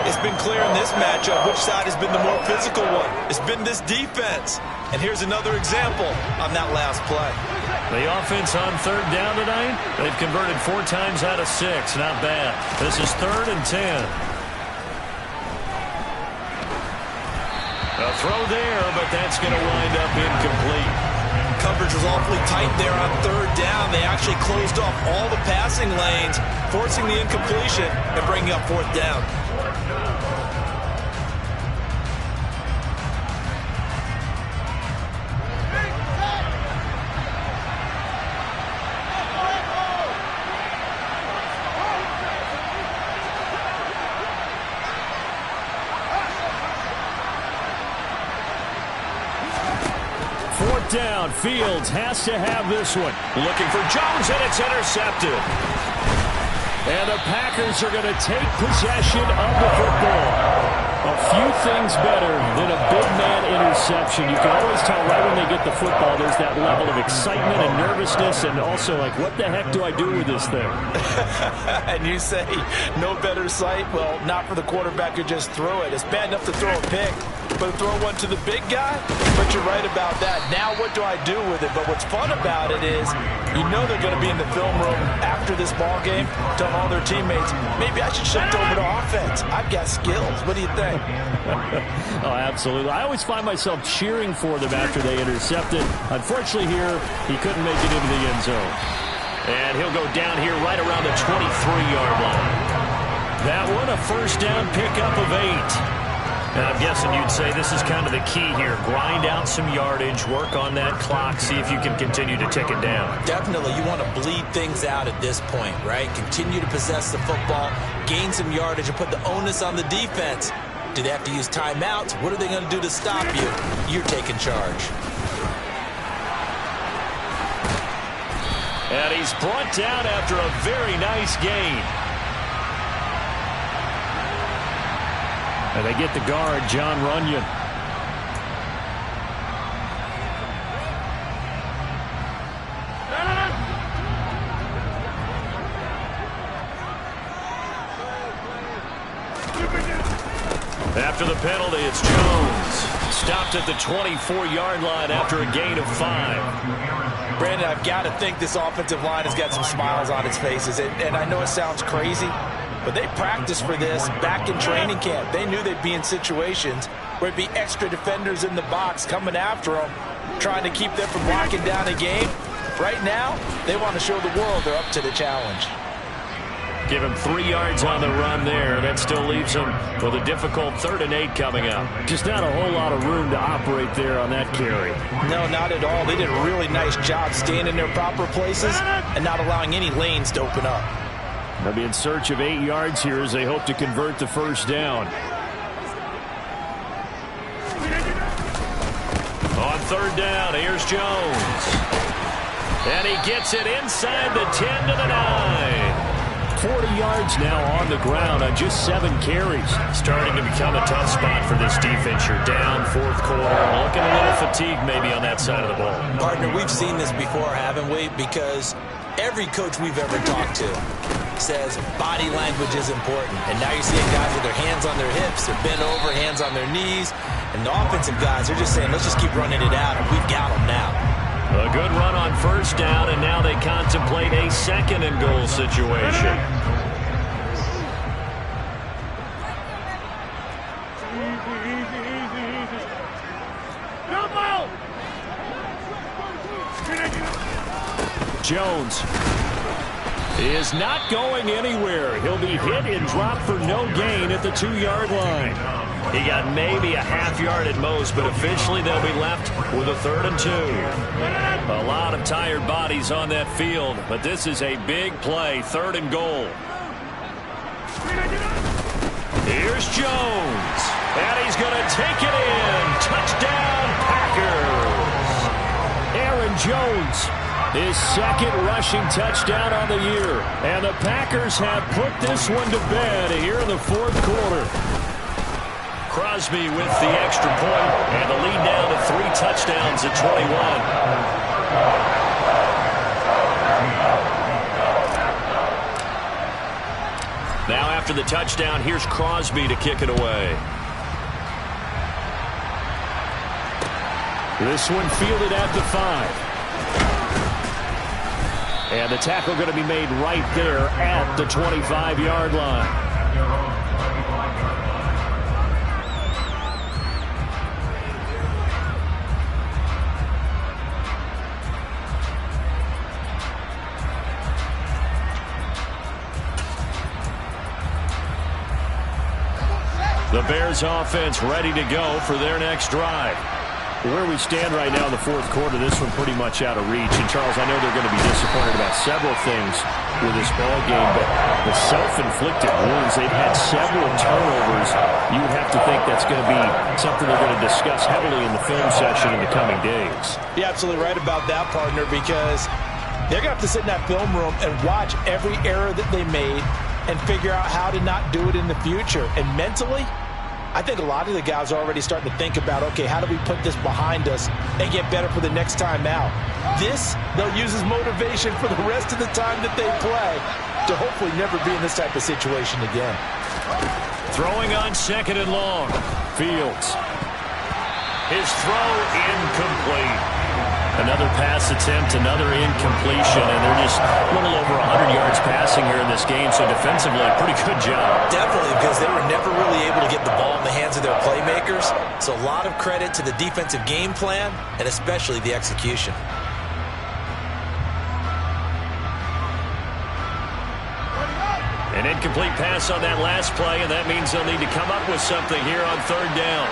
It's been clear in this matchup which side has been the more physical one. It's been this defense. And here's another example on that last play. The offense on 3rd down tonight, they've converted 4 times out of 6. Not bad. This is 3rd and 10. A throw there, but that's going to wind up incomplete. Coverage was awfully tight there on 3rd down. They actually closed off all the passing lanes, forcing the incompletion and bringing up 4th down. Down. Fields has to have this one. Looking for Jones, and it's intercepted. And the Packers are going to take possession of the football. A few things better than a big man interception. You can always tell right when they get the football, there's that level of excitement and nervousness, and also like, what the heck do I do with this thing? And you say, no better sight? Well, not for the quarterback who just threw it. It's bad enough to throw a pick, but to throw one to the big guy? But you're right about that. Now what do I do with it? But what's fun about it is, you know they're going to be in the film room after this ball game, telling all their teammates, maybe I should shift over to offense. I've got skills. What do you think? Oh, absolutely. I always find myself cheering for them after they intercept it. Unfortunately here, he couldn't make it into the end zone. And he'll go down here right around the 23-yard line. That one, a 1st down pickup of 8. And I'm guessing you'd say this is kind of the key here. Grind out some yardage, work on that clock, see if you can continue to tick it down. Definitely. You want to bleed things out at this point, right? Continue to possess the football, gain some yardage, and put the onus on the defense. Do they have to use timeouts? What are they going to do to stop you? You're taking charge. And he's brought down after a very nice gain. And they get the guard, John Runyon. After the penalty, it's Jones. Stopped at the 24-yard line after a gain of 5. Brandon, I've got to think this offensive line has got some smiles on its faces. And I know it sounds crazy, but they practiced for this back in training camp. They knew they'd be in situations where it'd be extra defenders in the box coming after them, trying to keep them from locking down a game. Right now, they want to show the world they're up to the challenge. Give him 3 yards on the run there. That still leaves him with a difficult 3rd and 8 coming up. Just not a whole lot of room to operate there on that carry. No, not at all. They did a really nice job staying in their proper places and not allowing any lanes to open up. They'll be in search of 8 yards here as they hope to convert the 1st down. On 3rd down, here's Jones. And he gets it inside the 10 to the 9. 40 yards now on the ground on just 7 carries. Starting to become a tough spot for this defense. You're down 4th quarter. Looking a little fatigued maybe on that side of the ball. Partner, we've seen this before, haven't we? Because every coach we've ever talked to says body language is important. And now you're seeing guys with their hands on their hips. They're bent over, hands on their knees. And the offensive guys are just saying, let's just keep running it out, and we've got them now. A good run on first down, and now they contemplate a second and goal situation. Jones is not going anywhere. He'll be hit and dropped for no gain at the 2-yard line. He got maybe a half yard at most, but officially they'll be left with a 3rd and 2. A lot of tired bodies on that field, but this is a big play, 3rd and goal. Here's Jones, and he's going to take it in. Touchdown, Packers. Aaron Jones, his 2nd rushing touchdown on the year. And the Packers have put this one to bed here in the 4th quarter. Crosby with the extra point, and the lead down to 3 touchdowns at 21. Now after the touchdown, here's Crosby to kick it away. This one fielded at the 5. And the tackle going to be made right there at the 25-yard line. The Bears offense ready to go for their next drive. Where we stand right now in the 4th quarter, this one pretty much out of reach. And, Charles, I know they're going to be disappointed about several things with this ball game, but the self-inflicted wounds, they've had several turnovers. You would have to think that's going to be something they're going to discuss heavily in the film session in the coming days. You're absolutely right about that, partner, because they're going to have to sit in that film room and watch every error that they made and figure out how to not do it in the future. And mentally, I think a lot of the guys are already starting to think about, okay, how do we put this behind us and get better for the next time out? This, they'll use as motivation for the rest of the time that they play to hopefully never be in this type of situation again. Throwing on 2nd and long. Fields. His throw incomplete. Another pass attempt, another incompletion, and they're just a little over 100 yards passing here in this game, so defensively, a pretty good job. Definitely, because they were never really able to get the ball in the hands of their playmakers, so a lot of credit to the defensive game plan, and especially the execution. An incomplete pass on that last play, and that means they'll need to come up with something here on 3rd down.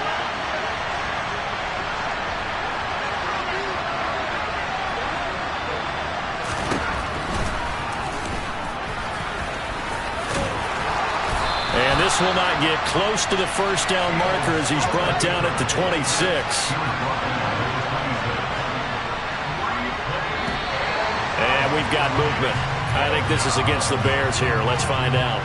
And this will not get close to the 1st down marker as he's brought down at the 26. And we've got movement. I think this is against the Bears here. Let's find out.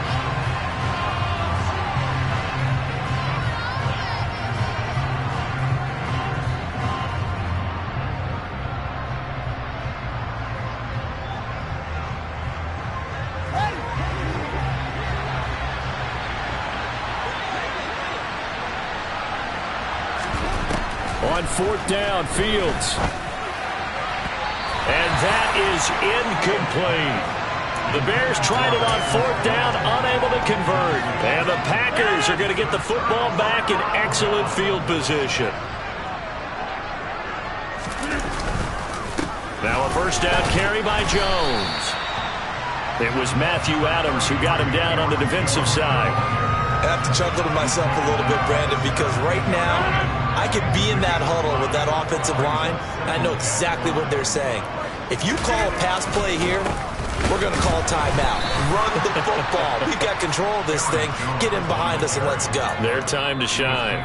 On 4th down, Fields. And that is incomplete. The Bears tried it on 4th down, unable to convert. And the Packers are going to get the football back in excellent field position. Now a 1st down carry by Jones. It was Matthew Adams who got him down on the defensive side. I have to chuckle to myself a little bit, Brandon, because right now I could be in that huddle with that offensive line, and I know exactly what they're saying. If you call a pass play here, we're going to call timeout. Run the football. We've got control of this thing. Get in behind us and let's go. Their time to shine.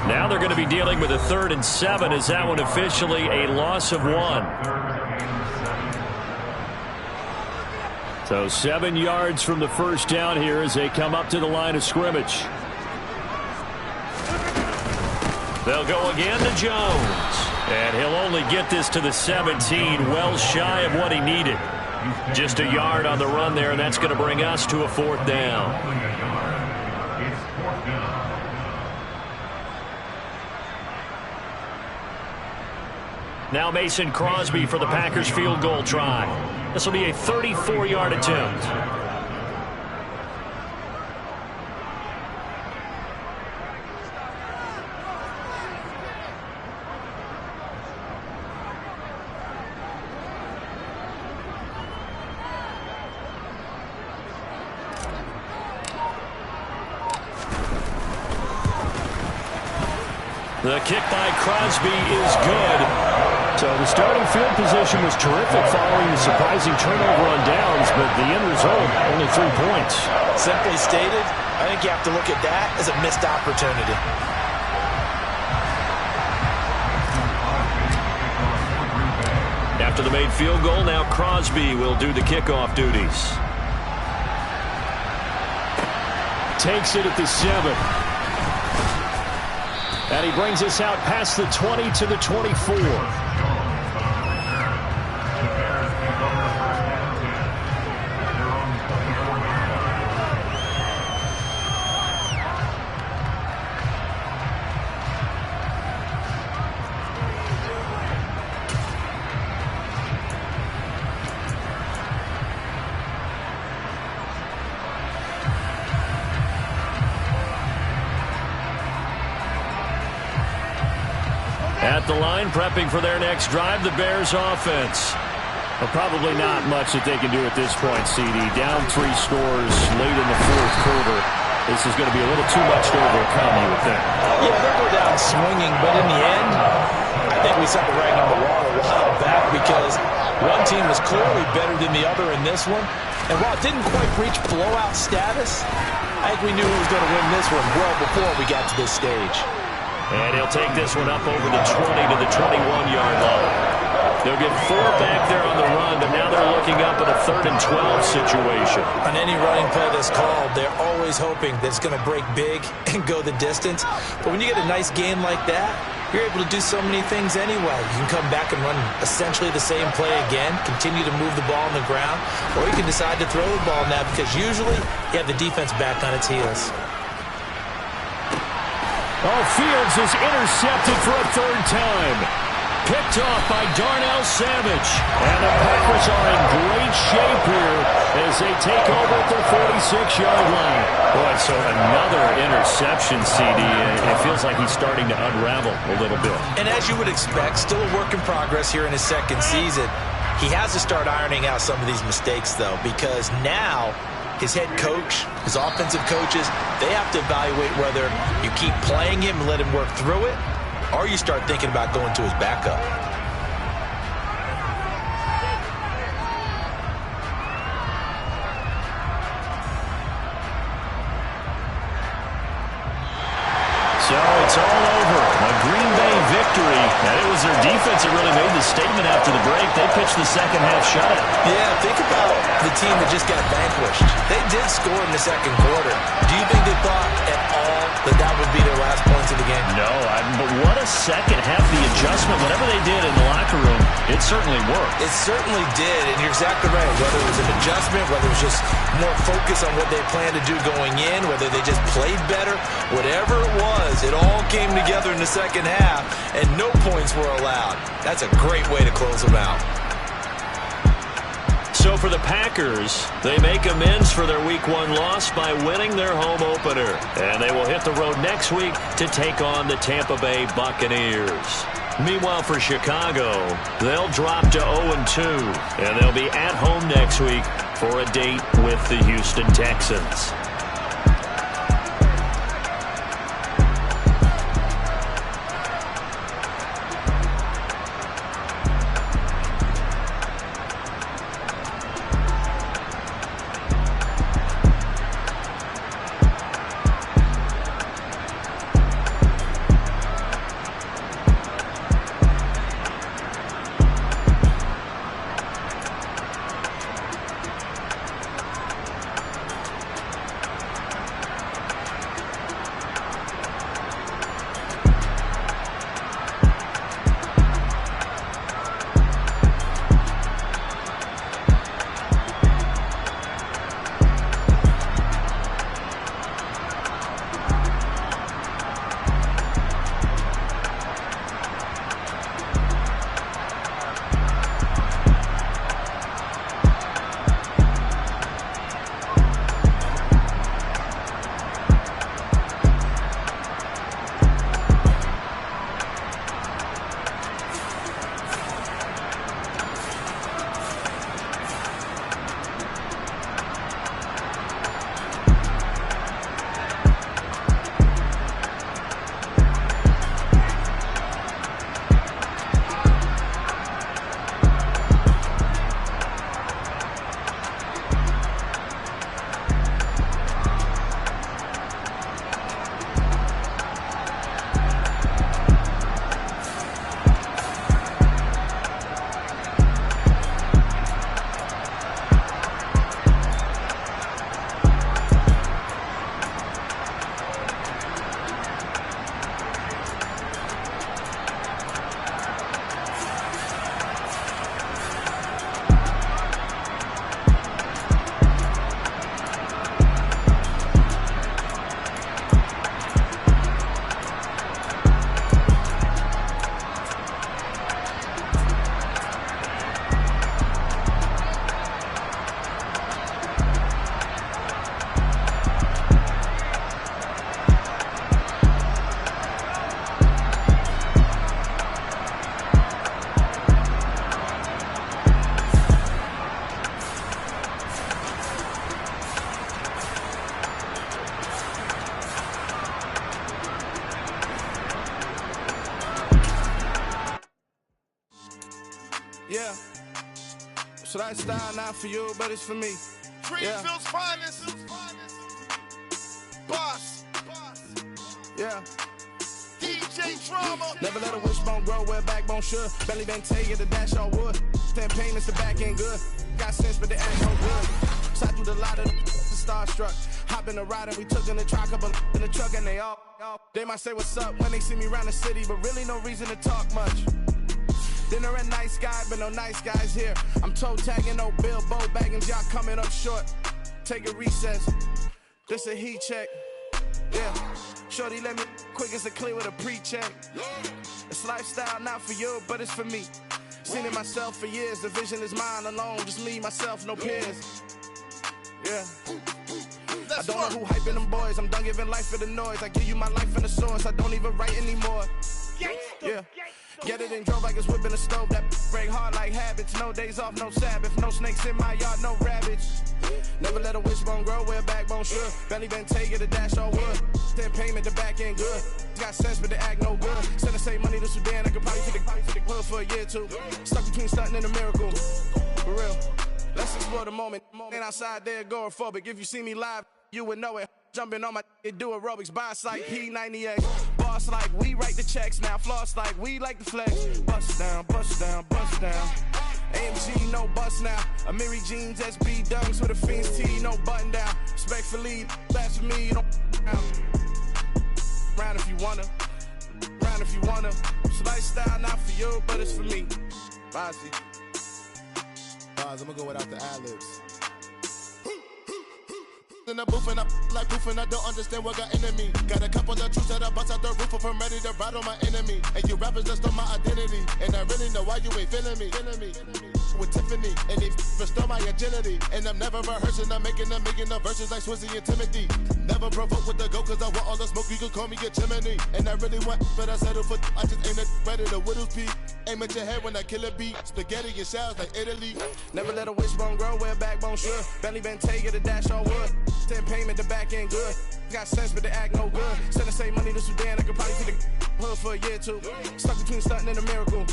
Now they're going to be dealing with a 3rd and 7. Is that one officially a loss of 1? So 7 yards from the 1st down here as they come up to the line of scrimmage. They'll go again to Jones. And he'll only get this to the 17, well shy of what he needed. Just a yard on the run there, and that's going to bring us to a 4th down. Now Mason Crosby for the Packers field goal try. This will be a 34-yard attempt. The kick by Crosby is good. So the starting field position was terrific following the surprising turnover on downs, but the end result, only 3 points. Simply stated, I think you have to look at that as a missed opportunity. After the made field goal, now Crosby will do the kickoff duties. Takes it at the 7. And he brings us out past the 20 to the 24. At the line, prepping for their next drive, the Bears offense. Well, probably not much that they can do at this point, CD. Down 3 scores late in the 4th quarter. This is going to be a little too much to overcome, you would think. Yeah, they'll go down swinging, but in the end, I think we set the writing on the wall a while back because one team was clearly better than the other in this one. And while it didn't quite reach blowout status, I think we knew who was going to win this one well before we got to this stage. And he'll take this one up over the 20 to the 21-yard line. They'll get 4 back there on the run, but now they're looking up at a 3rd and 12 situation. On any running play that's called, they're always hoping that it's going to break big and go the distance. But when you get a nice game like that, you're able to do so many things anyway. You can come back and run essentially the same play again, continue to move the ball on the ground, or you can decide to throw the ball now because usually you have the defense back on its heels. Oh, Fields is intercepted for a 3rd time. Picked off by Darnell Savage. And the Packers are in great shape here as they take over at their 46-yard line. Boy, so another interception, CD. It feels like he's starting to unravel a little bit. And as you would expect, still a work in progress here in his 2nd season. He has to start ironing out some of these mistakes, though, because now his head coach, his offensive coaches, they have to evaluate whether you keep playing him and let him work through it, or you start thinking about going to his backup. So it's all over. A Green Bay victory. And it was their defense that really made the statement after the break. They pitched the second half shutout. Yeah, think about the team that just got vanquished. They did score in the 2nd quarter. Do you think they thought at all that that would be their last points of the game? No, but what a second half. The adjustment, whatever they did in the locker room, it certainly worked. It certainly did, and you're exactly right. Whether it was an adjustment, whether it was just more focus on what they planned to do going in, whether they just played better, whatever it was, it all came together in the 2nd half, and no points were allowed. That's a great way to close them out. So for the Packers, they make amends for their Week 1 loss by winning their home opener. And they will hit the road next week to take on the Tampa Bay Buccaneers. Meanwhile, for Chicago, they'll drop to 0-2, and they'll be at home next week for a date with the Houston Texans. lifestyle not for you, but it's for me. Greenville's finest. Boss. Yeah. DJ Drama. Never let a wishbone grow where backbone should. Belly been take the dash all wood. 10 payments, the back ain't good. Got sense, but the act no good. Side through the lot of the starstruck. Hop in the ride and we took in the truck, couple in the truck, and they all. They might say what's up when they see me around the city, but really no reason to talk much. Dinner and nice guy, but no nice guys here. I'm toe tagging, no Bilbo baggins, y'all coming up short. Take a recess. This a heat check. Yeah. Shorty let me quick as a clear with a pre-check. It's lifestyle not for you, but it's for me. Seen it myself for years. The vision is mine alone. Just me, myself, no peers. Yeah. I don't know who hyping them boys. I'm done giving life for the noise. I give you my life in the source. I don't even write anymore. Yeah. Get it and drove like it's whipping a stove. That break hard like habits. No days off, no Sabbath. No snakes in my yard, no rabbits. Never let a wishbone grow where backbone should. Belly been taking the dash all wood. 10 payment, the back ain't good. Got sense, but the act no good. Send the same money to Sudan. I could probably take the hood for a year or two. Stuck between stunting and a miracle. For real. Let's explore the moment. Ain't outside there agoraphobic. If you see me live, you would know it. Jumping on my do aerobics. Boss like P90X. Boss like we write the checks now. Floss like we like the flex. Bust down, bust down, bust down. AMG, no bust now. Amiri jeans, SB dunks with a Fiends T, no button down. Respectfully, that's for me, you don't round if you wanna. Round if you wanna. It's lifestyle not for you, but it's for me. Bozzy. I'm gonna go without the ad-libs. In the booth and I like proof and I don't understand what got into me. Got a couple of truths that I bust out the roof if I'm ready to ride on my enemy. And you rappers just stole my identity, and I really know why you ain't feeling me. With Tiffany, and they restore my agility. And I'm never rehearsing, I'm making a million of verses like Swizzy and Timothy. Never provoke with the go, cause I want all the smoke, you can call me a chimney. And I really want, but I settle for, I just ain't ready to Whittles Peak. Aim at your head when I kill a beat. Spaghetti and shells like Italy. Never let a wishbone grow where backbone should. Belly been taking the dash all wood. 10 payment, the back ain't good. Got sense, but the act no good. Send the same money to Sudan, I could probably take the hood for a year or two. Stuck between stunting and a miracle.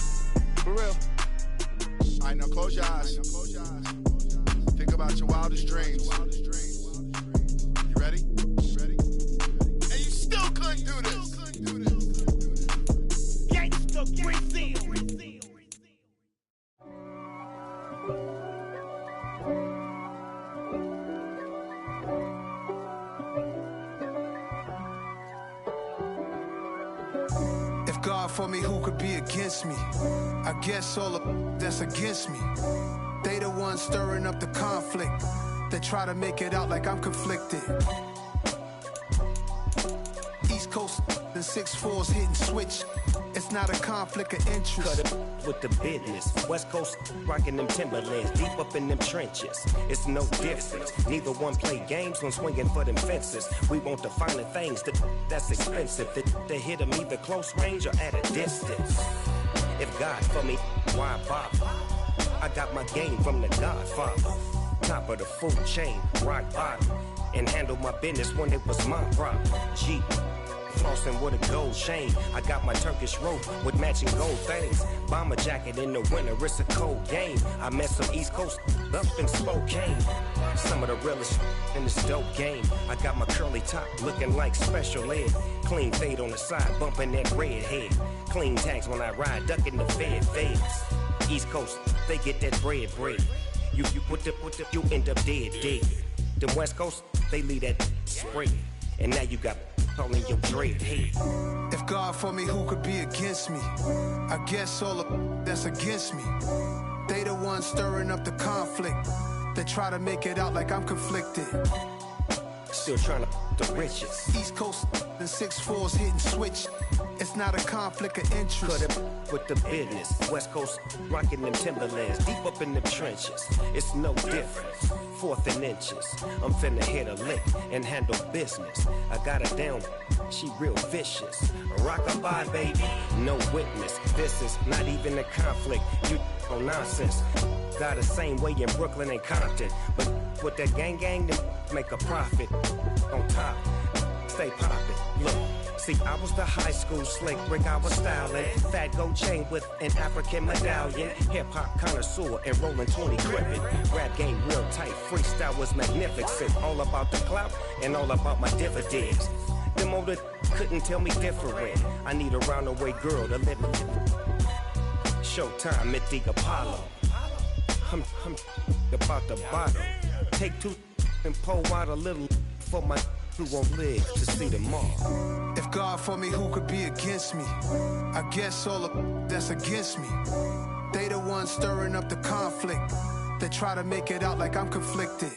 For real. All right, now close your eyes. Think about your wildest dreams. You ready? And you still couldn't do this. Gangsta Brazil. God for me, who could be against me? I guess all of that's against me. They the ones stirring up the conflict. They try to make it out like I'm conflicted. East Coast and 6'4's hitting switch. It's not a conflict of interest. Cut it with the business. West Coast rocking them Timberlands, deep up in them trenches. It's no difference. Neither one play games when swinging for them fences. We want the finer things that's expensive. They hit them either close range or at a distance. If God for me, why bother? I got my game from the Godfather. Top of the food chain, rock bottom. And handle my business when it was my problem. G. Flossing with a gold chain. I got my Turkish rope with matching gold things. Bomber jacket in the winter, it's a cold game. I met some East Coast up in Spokane. Some of the realest in this dope game. I got my curly top looking like special ed. Clean fade on the side, bumping that red head. Clean tags when I ride, ducking the feds. East Coast, they get that bread. You end up dead. The West Coast, they leave that spread. And now you got calling your dread head. If God for me, who could be against me? I guess all of that's against me. They the ones stirring up the conflict. They try to make it out like I'm conflicted. Still trying to the riches. East Coast and 6'4's hitting switch. It's not a conflict of interest. Cut it with the business. West Coast rocking them Timberlands, deep up in them trenches. It's no difference. 4th and inches. I'm finna hit a lick and handle business. I got her down, she real vicious. Rock-a-bye, baby, no witness. This is not even a conflict. You on nonsense. Got the same way in Brooklyn and Compton. But with that gang, they make a profit. On top, stay poppin'. Look, See, I was the high school slick Rick, I was styling. Fat gold chain with an African medallion. Hip-hop connoisseur and rolling 20 crippin'. Rap game real tight, freestyle was magnificent. All about the clout and all about my dividends. Them older couldn't tell me different. I need a roundaway girl to live with. Showtime at the Apollo. I'm about the bottom. Take two and pour out a little for my who won't live to see tomorrow. If God for me, who could be against me? I guess all of that's against me. They the ones stirring up the conflict. They try to make it out like I'm conflicted.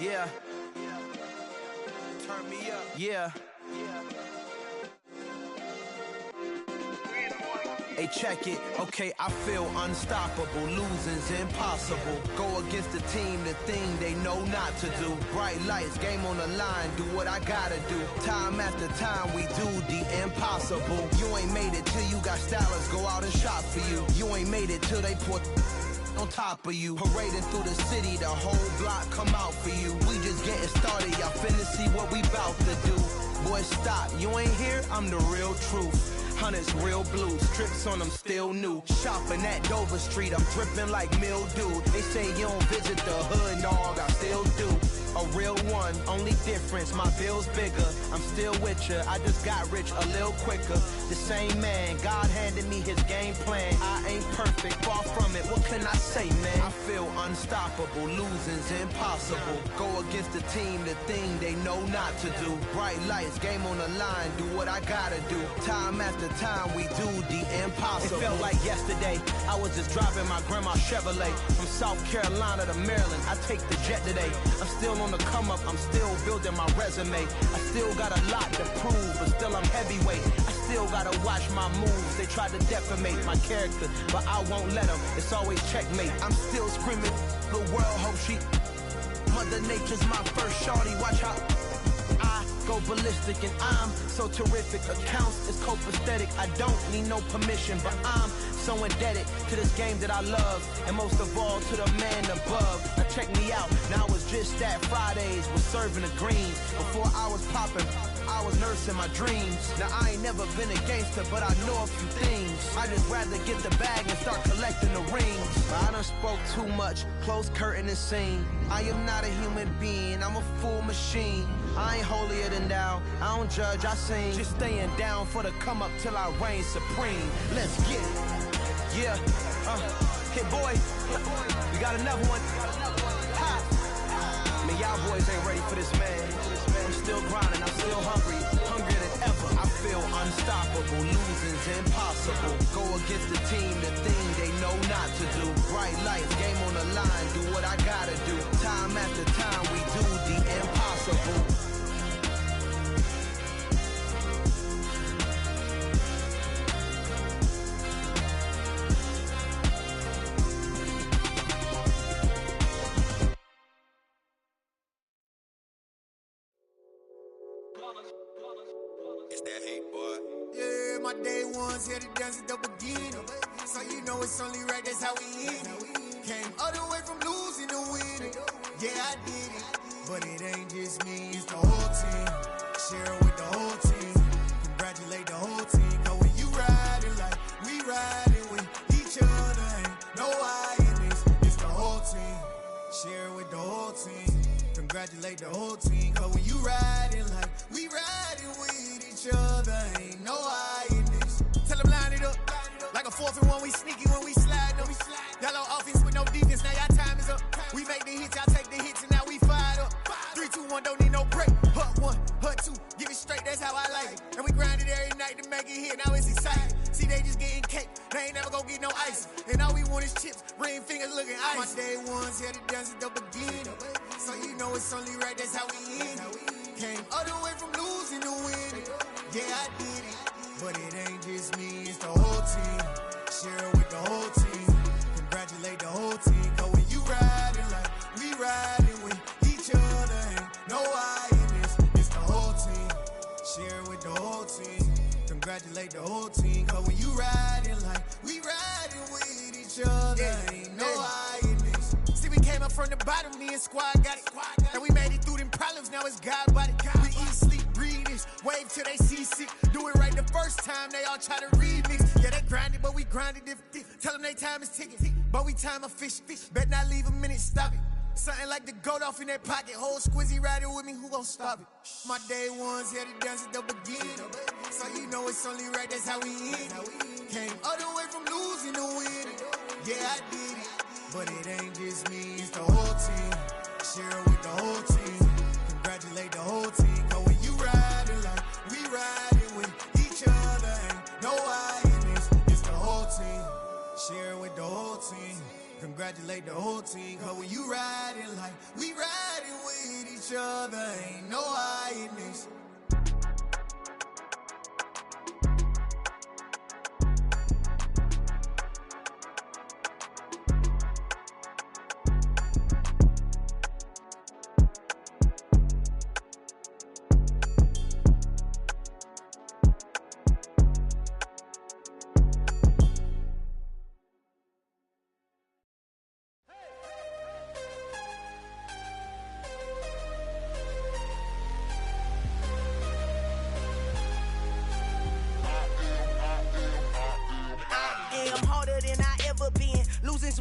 Yeah. Turn me up. Yeah. Hey, check it. Okay, I feel unstoppable. Losing's impossible. Go against the team, the thing they know not to do. Bright lights, game on the line. Do what I gotta do. Time after time, we do the impossible. You ain't made it till you got stylists go out and shop for you. You ain't made it till they put on top of you. Parading through the city, the whole block come out for you. We just getting started, y'all finna see what we bout to do. Boy, stop, you ain't here, I'm the real truth. Hunters, real blue, strips on them still new. Shopping at Dover Street, I'm dripping like mildew. They say you don't visit the hood, dog, I still do. A real one, only difference, my bill's bigger. I'm still with ya, I just got rich a little quicker. The same man, God handed me his game plan. I ain't perfect, far from it, what can I say, man? I feel unstoppable, losing's impossible. Go against the team, the thing they know not to do. Bright lights, game on the line, do what I gotta do. Time after time, we do the impossible. It felt like yesterday, I was just driving my grandma's Chevrolet. From South Carolina to Maryland, I take the jet today. I'm still on the come up, I'm still building my resume. I still got a lot to prove, but still I'm heavyweight. I still gotta watch my moves. They try to defamate my character, but I won't let them. It's always checkmate. I'm still screaming, the world hope she. Mother Nature's my first shorty, watch how I go ballistic, and I'm so terrific. Accounts is copacetic. I don't need no permission, but I'm so indebted to this game that I love, and most of all to the man above. Now check me out, now it's just that Fridays was serving the greens. Before I was popping, I was nursing my dreams. Now I ain't never been a gangster, but I know a few things. I just rather get the bag and start collecting the rings. But I done spoke too much, close curtain and scene. I am not a human being, I'm a full machine. I ain't holier than thou, I don't judge, I sing. Just staying down for the come up till I reign supreme. Let's get it. Yeah, Hit boy, we got another one. Ha! Man, y'all boys ain't ready for this, man. I'm still grinding, I'm still hungry, hungrier than ever. I feel unstoppable, losing's impossible. Go against the team, the thing they know not to do. Bright light, game on the line, do what I gotta do. Time after time, we do the impossible. It's that hate, boy. Yeah, my day ones here to dance at the beginning. So you know it's only right, that's how we end it. Came all the way from losing to winning. Yeah, I did it. But it ain't just me, it's the whole team. Share with the whole team. Congratulate the whole team. Cause when you riding like we riding with each other, ain't no I in this. It's the whole team. Share with the whole team. Congratulate the whole team. Cause when you riding like we riding with each other, ain't no I in this. Tell them line it up. Like a 4th and 1, we sneaky when we slide them. Y'all on offense with no defense, now y'all time is up. We make the hits, y'all take the hits, and now we fired up. 3, 2, 1, don't need no break. Hut 1, hut 2, give it straight, that's how I like it. And we grind it every night to make it hit, now it's exciting. See, they just getting cake, they ain't never gonna get no ice. And all we want is chips, ring fingers looking ice. My day ones here to dance at the beginning. So you know it's only right, that's how we end it. Came all the way from losing to winning. Yeah, I did it. But it ain't just me, it's the whole team. Share with the whole team. Congratulate the whole team. Cause when you riding like we riding with each other, ain't no I in this. It's the whole team. Share with the whole team. Congratulate the whole team. Cause when you riding like we riding with each other, ain't no I in this. See, we came up from the bottom, me and squad got it. And we made it through them problems, now it's God body. We eat, sleep, breathe this. Wave till they see sick. Do it right the first time, they all try to remix. Yeah, they grinded, but we grinded different. Tell them they time is ticking, but we time a fish. Bet not leave a minute, stop it. Something like the goat off in that pocket. Whole squizzy riding with me, who gon' stop it? My day ones here to dance at the beginning. So you know it's only right, that's how we end it. Came all the way from losing to winning. Yeah, I did it. But it ain't just me, it's the whole team. Share with the whole team. Congratulate the whole team. Cause when you riding like we riding with each other, ain't no I in this. It's the whole team. Share with the whole team. Congratulate the whole team. Cause when you riding like we riding with each other, ain't no I in this.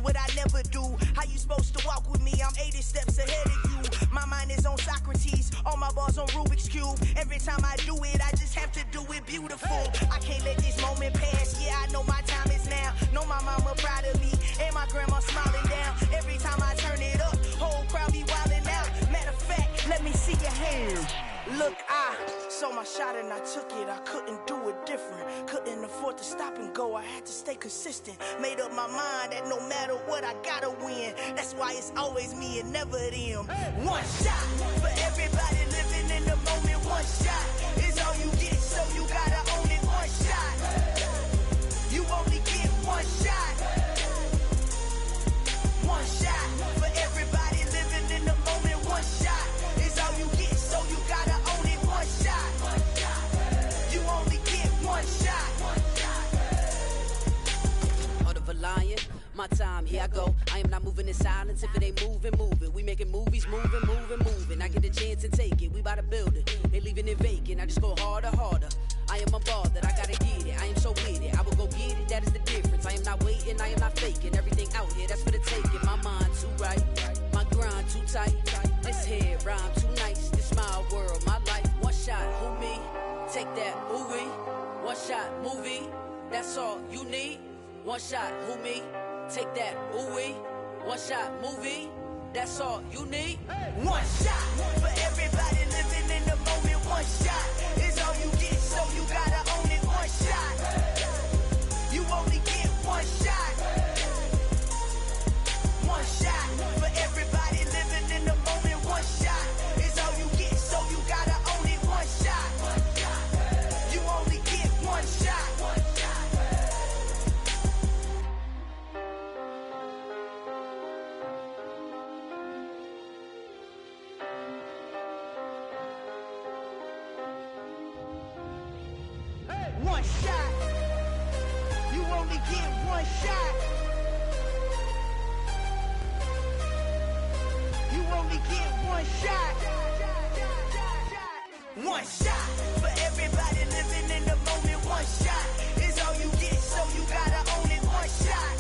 What I never do. How you supposed to walk with me? I'm 80 steps ahead of you. My mind is on Socrates, all my bars on Rubik's Cube. Every time I do it, I just have to do it beautiful. I can't let this moment pass. Yeah, I know my time is now. Know my mama proud of me, and my grandma smiling down. Every time I turn it up, whole crowd be wilding out. Matter of fact, let me see your hands. Look, I saw my shot and I took it. I couldn't do it different. Couldn't afford to stop and go. I had to stay consistent. Made up my mind that no matter what, I gotta win. That's why it's always me and never them. One shot for everybody living in the moment. One shot is all you get, so you gotta own it. One shot. You only get one shot. One shot for everybody living in the moment. One shot is all you get, so you gotta own it. One shot. You only get one shot. Heart of a lion, my time, here I go. I am not moving in silence. If it ain't moving, move it. We making movies, moving. I get a chance to take it. We bout to build it. They leaving it vacant. I just go harder. I am a ball that I gotta get it. I am so with it. I will go get it. That is the difference. I am not waiting. I am not faking. Everything out here, that's for the taking. My mind too right. My grind too tight. This head rhyme too nice. This my world, my life. One shot, who me? Take that, who we? One shot, movie. That's all you need. One shot, who me? Take that, ooh wee. One shot, movie. That's all you need. One shot for everybody living in the moment. One shot is all you get, so you gotta own it. One shot. You only get one shot. One shot for everybody living in the moment. One shot is all you get, so you gotta own it. One shot. You only get one shot. One shot. You only get one shot. You only get one shot. One shot for everybody living in the moment. One shot is all you get, so you gotta own it. One shot.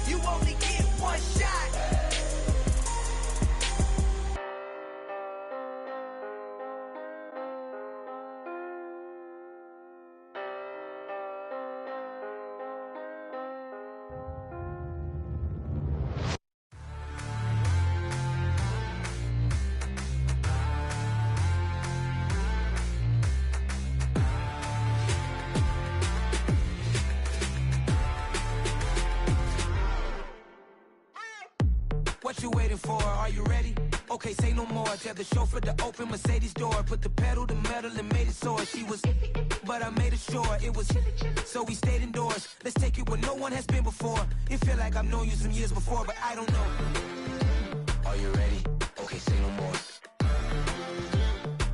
You only get one shot. What you waiting for? Are you ready? Okay, say no more. Tell the chauffeur to open Mercedes door. Put the pedal to metal and made it soar. She was, but I made it sure it was. So we stayed indoors. Let's take it where no one has been before. It feel like I've known you some years before, but I don't know. Are you ready? Okay, say no more.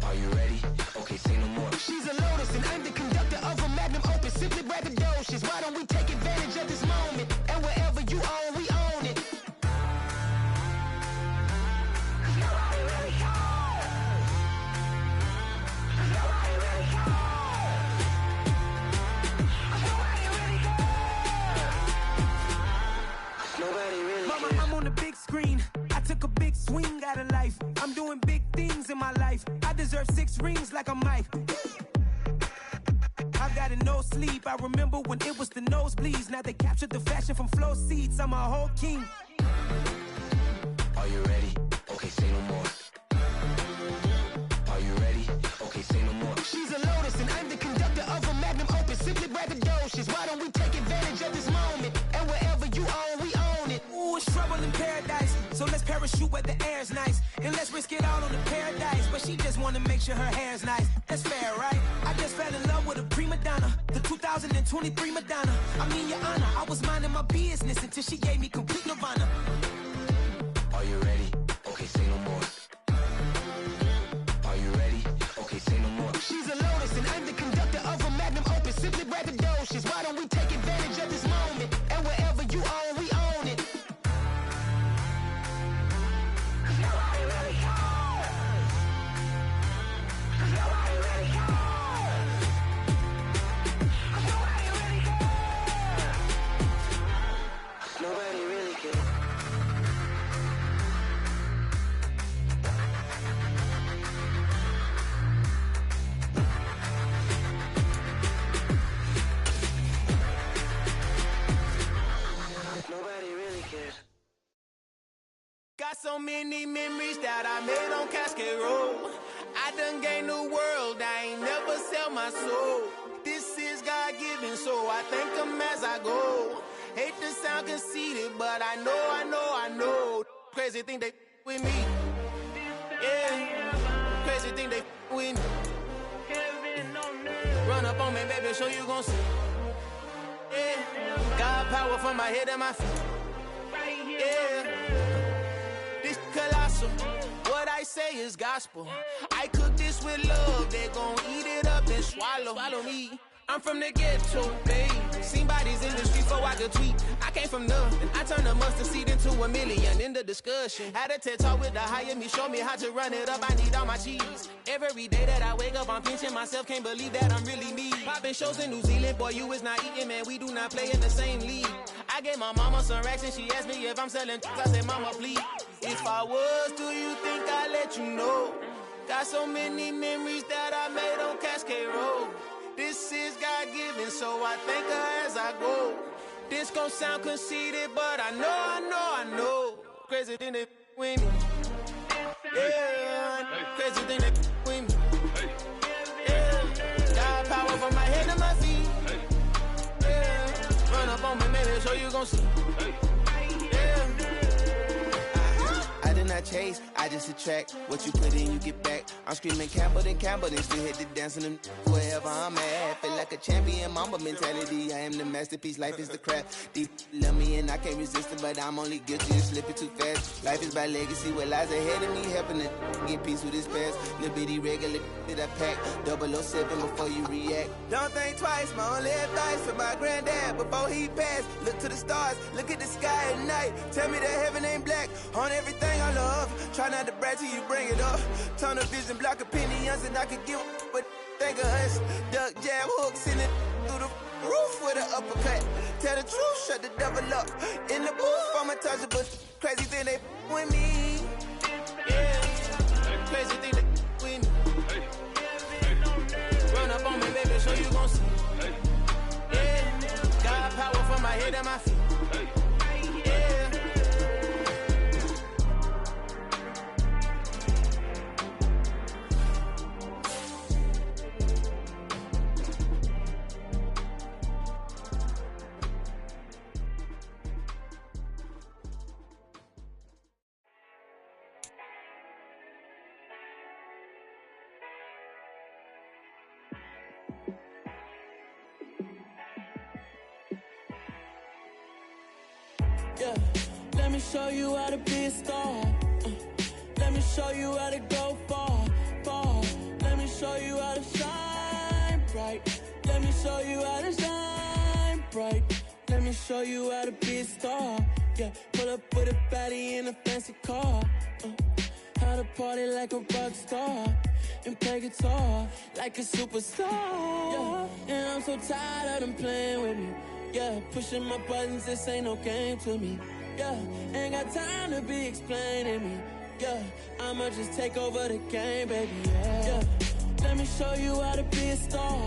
Are you ready? Okay, say no more. She's a Lotus and I'm the conductor of a magnum opus. Simply braggadocious. Why don't we take advantage of this moment? And wherever you own, we own it. Mama, I'm on the big screen. I took a big swing out of life. I'm doing big things in my life. I deserve 6 rings like a Mike. I've got no sleep. I remember when it was the nosebleeds. Now they captured the fashion from flow seats. I'm a whole king. Are you ready? Okay, say no more. Are you ready? Okay, say no more. She's a Lotus and I'm the conductor of a magnum opus. Simply braggadocious. Why don't we take advantage of this moment? And wherever you own, we own it. Ooh, it's trouble in paradise. So let's parachute where the air's nice. And let's risk it all on the paradise. But she just wanna make sure her hair's nice. That's fair, right? I just fell in love with a prima donna. The 2023 Madonna. I mean, your honor, I was minding my business until she gave me complete nirvana. Are you ready? Okay, say no more. Are you ready? Okay, say no more. She's a Lotus and I'm the conductor of a magnum opus. Simply braggadocious. Why don't we take advantage of this moment? And wherever you own, we own it. Nobody really cares. Nobody really cares. Nobody really cares. Nobody really cares. Nobody really cares. Got so many memories that I made on Cascade Road. I done gained the world, I ain't never sell my soul. This is God-given, so I thank him as I go. Hate to sound conceited, but I know. Crazy thing they with me. Yeah, crazy thing they with me. Run up on me, baby, so you gon' see. Yeah, got power from my head and my feet. Yeah, this colossal. What I say is gospel. I cook this with love. They gon' eat it up and swallow me. I'm from the ghetto, baby. Seen bodies in the street before I could tweet. I came from nothing. I turned a mustard seed into a million in the discussion. Had a TED talk with the higher me, show me how to run it up. I need all my cheese. Every day that I wake up, I'm pinching myself. Can't believe that I'm really me. Popping shows in New Zealand, boy, you is not eating, man. We do not play in the same league. I gave my mama some racks and she asked me if I'm selling. I said, mama, please. If I was, do you think I'd let you know? Got so many memories that I made on Cascade Road. This is God-given, so I thank her as I go. This gon' sound conceited, but I know. Crazy thing that with me. Yeah, crazy thing that with me. Yeah, got power from my head to my feet. Yeah, run up on me, maybe so you gon' see. I did not chase, I just attract. What you put in, you get back. I'm screaming Campbell, then still hit the dance and them wherever I'm at. Feel like a champion, mamba mentality. I am the masterpiece, life is the crap. Deep love me and I can't resist it, but I'm only guilty of slipping too fast. Life is by legacy, what lies ahead of me, helping to get peace with his past. Little bitty regular that I pack, 007 before you react. Don't think twice, my only advice for my granddad before he passed. Look to the stars, look at the sky at night. Tell me that heaven ain't black on everything I love. Try not to brag till you bring it up. Tunnel vision, block opinions, and I could give but think of us. Duck jab hooks in it through the roof with an uppercut. Tell the truth, shut the devil up. In the booth, I'm untouchable. Crazy thing they with me. Yeah, crazy thing they with me. Run up on me, baby, so you gon' see. Yeah, got power from my head and my feet. Yeah, let me show you how to be a star. Let me show you how to go far, far. Let me show you how to shine bright. Let me show you how to shine bright. Let me show you how to be a star. Yeah, pull up with a baddie in a fancy car. How to party like a rock star and play guitar like a superstar. Yeah, and I'm so tired of them playing with me. Yeah, pushing my buttons, this ain't no game to me. Yeah, ain't got time to be explaining me. Yeah, I'ma just take over the game, baby. Yeah, let me show you how to be a star.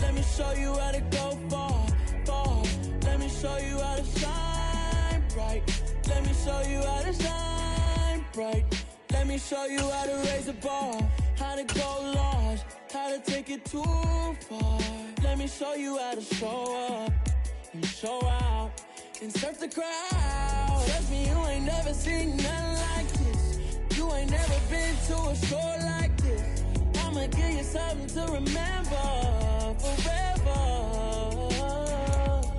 Let me show you how to go far, far. Let me show you how to shine bright. Let me show you how to shine bright. Let me show you how to raise the bar, how to go large, how to take it too far. Let me show you how to show up and show out and surf the crowd. Trust me, you ain't never seen nothing like this. You ain't never been to a show like this. I'ma give you something to remember forever.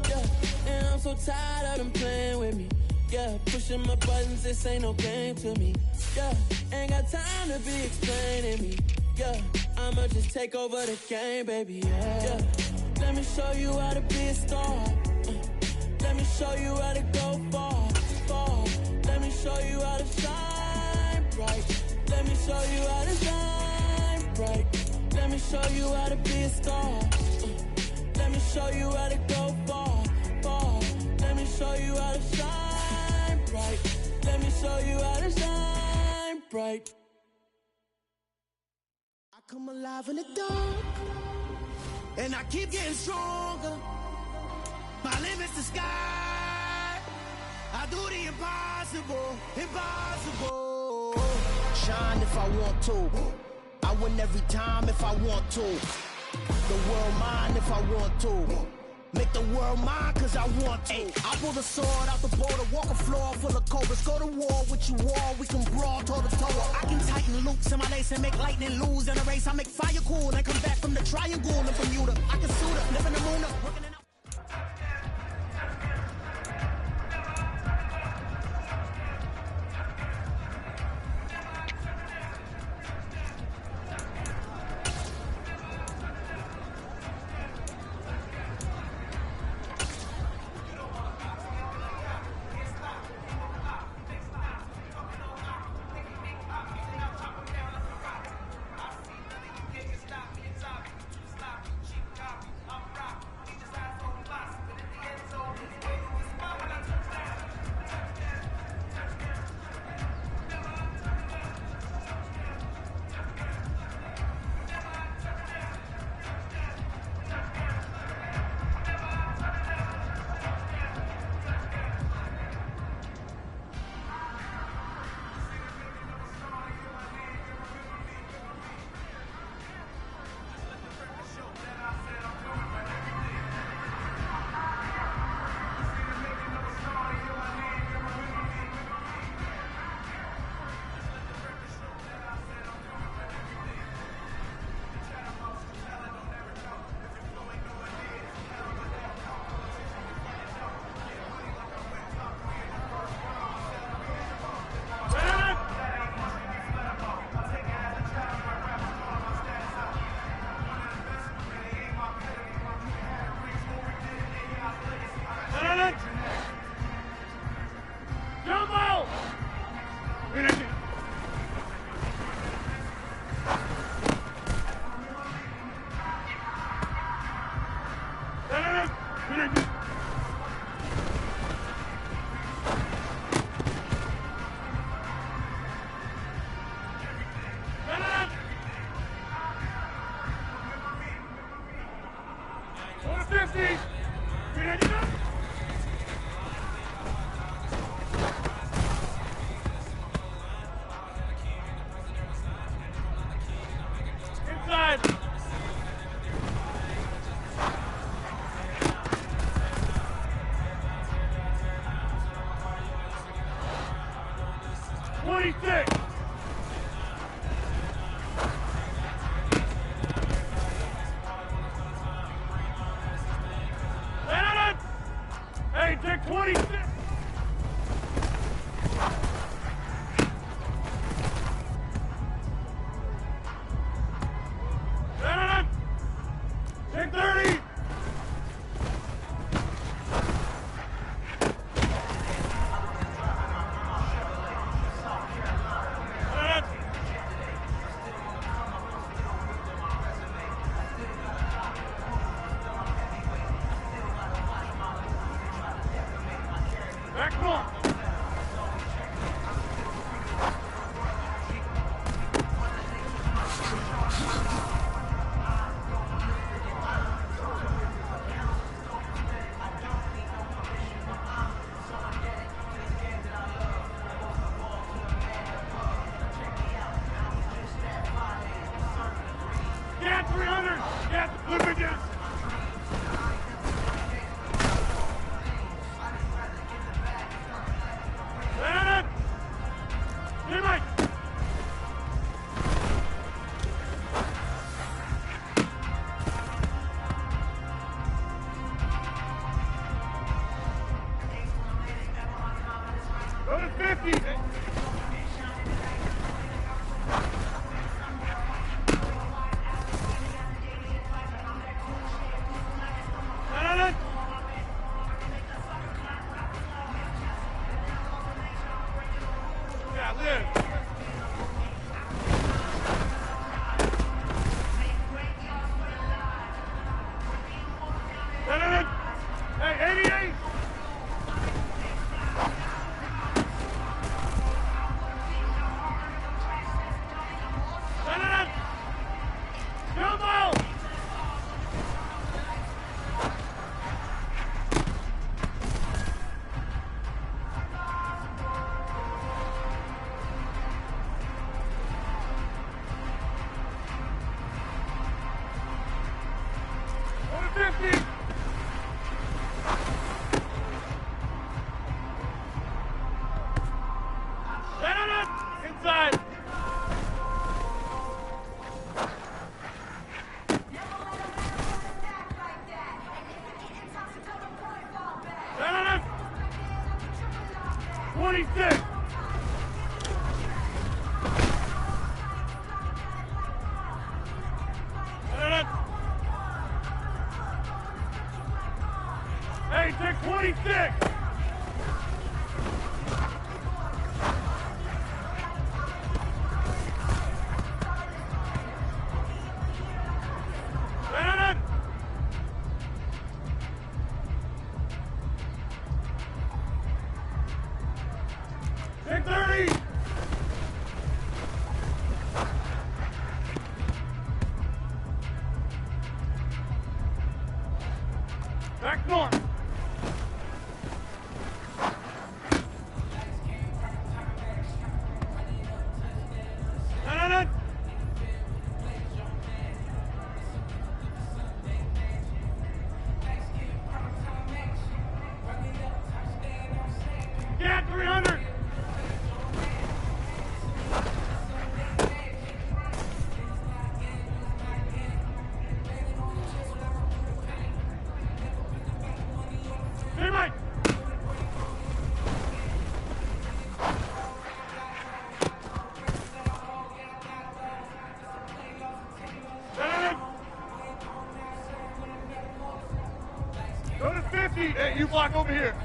Yeah, and I'm so tired of them playing with me. Yeah, pushing my buttons, this ain't no game to me. Yeah, ain't got time to be explaining me. Yeah, I'ma just take over the game, baby. Yeah, let me show you how to be a star. Let me show you how to go far, far. Let me show you how to shine bright. Let me show you how to shine bright. Let me show you how to be a star. Let me show you how to go far, far. Let me show you how to shine bright. Let me show you how to shine bright. I come alive in the dark, and I keep getting stronger. My limit's the sky. I do the impossible, impossible. Shine if I want to. I win every time if I want to. The world mine if I want to. Make the world mine cause I want to. I pull the sword out the border, walk a floor full of cobras. Go to war with you all, we can brawl toe to toe. I can tighten loops in my lace and make lightning lose in a race. I make fire cool and come back from the triangle in Bermuda. I can suit up, live in the moon up, working it out. 26. Hey, take 26. Take 30. Back one. Yeah, 300. Yeah, look at this. Go to 50. Yeah, live. Hey, 88. Jumbo. Go to 50. Inside. Gentlemen, 26. Gentlemen. Hey, take 26. Take 30! Back north! Yeah, 300! Hey, Mike! Go to 50. Hey, you block over here.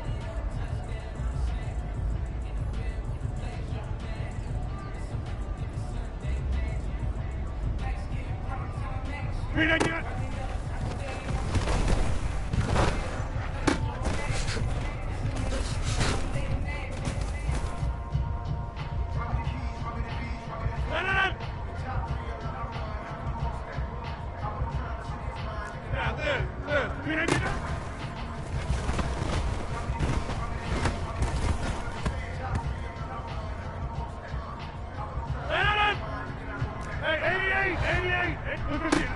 Green again. Yeah, there. Green again. Hey, 88. Look at you.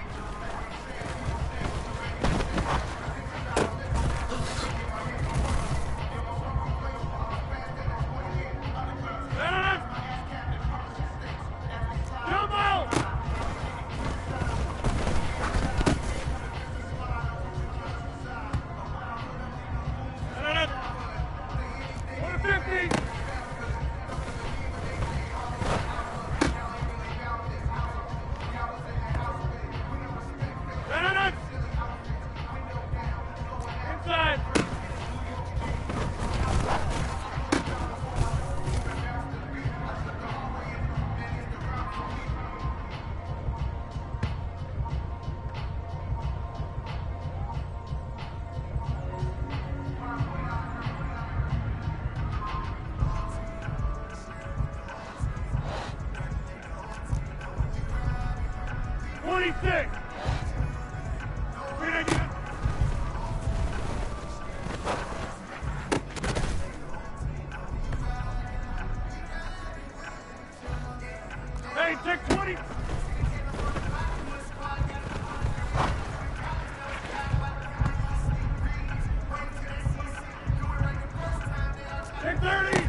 26. Hey, take 20. Take 30.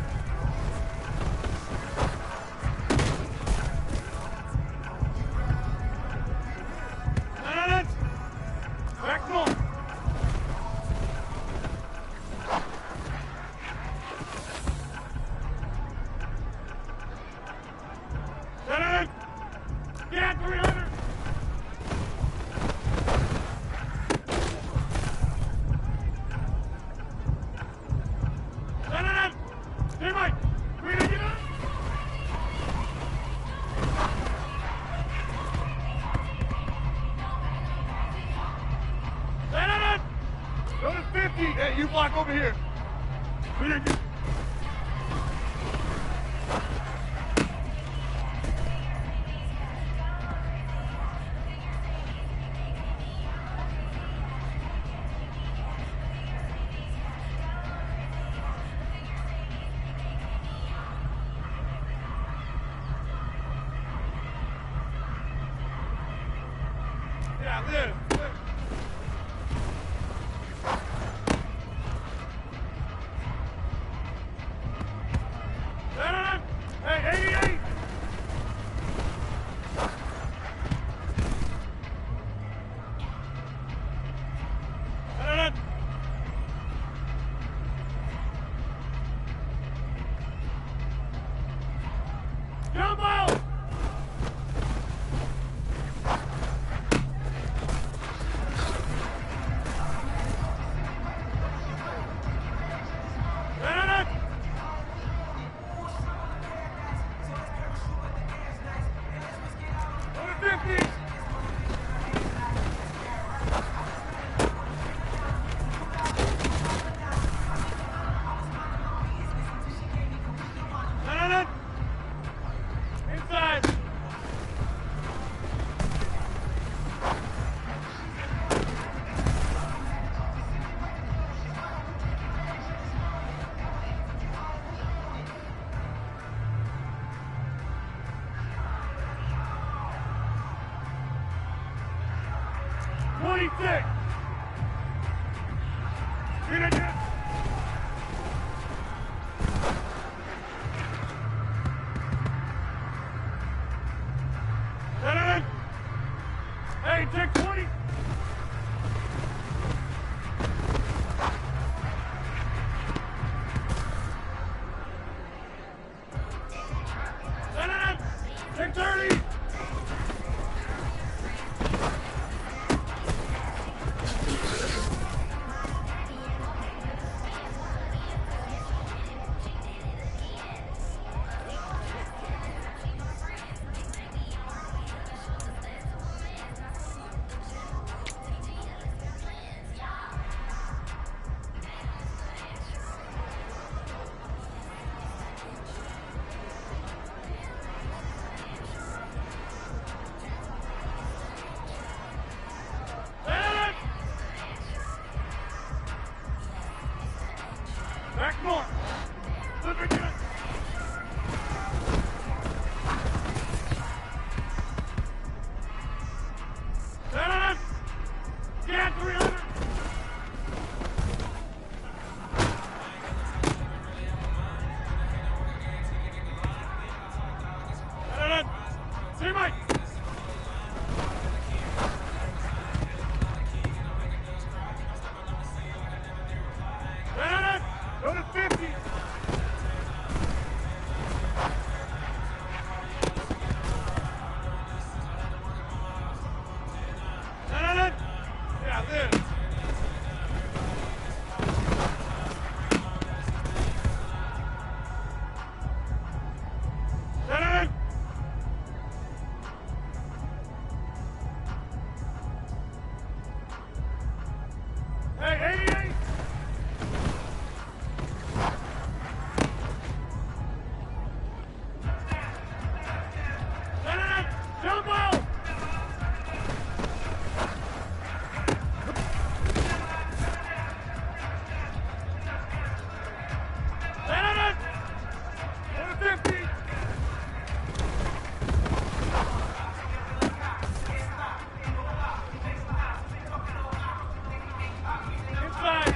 Maximum. Yeah, 300. Hey, Mike. 300. Go to 50. Hey, you block over here. 300. Yeah, there. Hey, 88! Jump out! Inside! Six. Hey, take 20. Take 30. 50. Inside.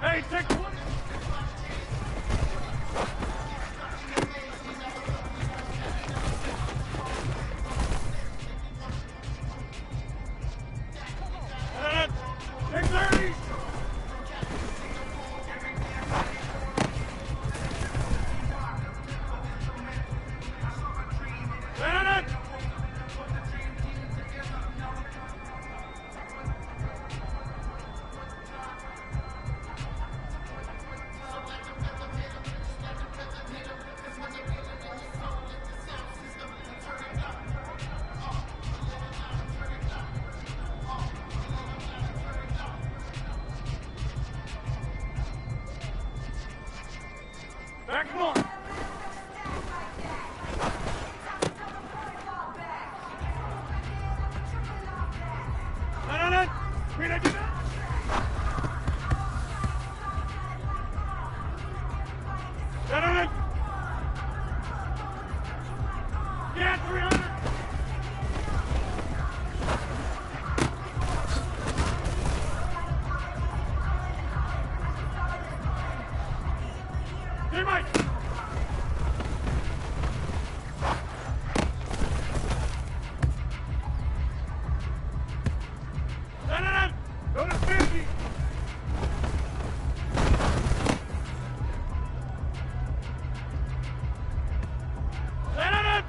Hey, take 20. Take 30. Back him on. No. Green, I do that. No. Yeah, 300. Hey, Mike. No. Go to 50. No.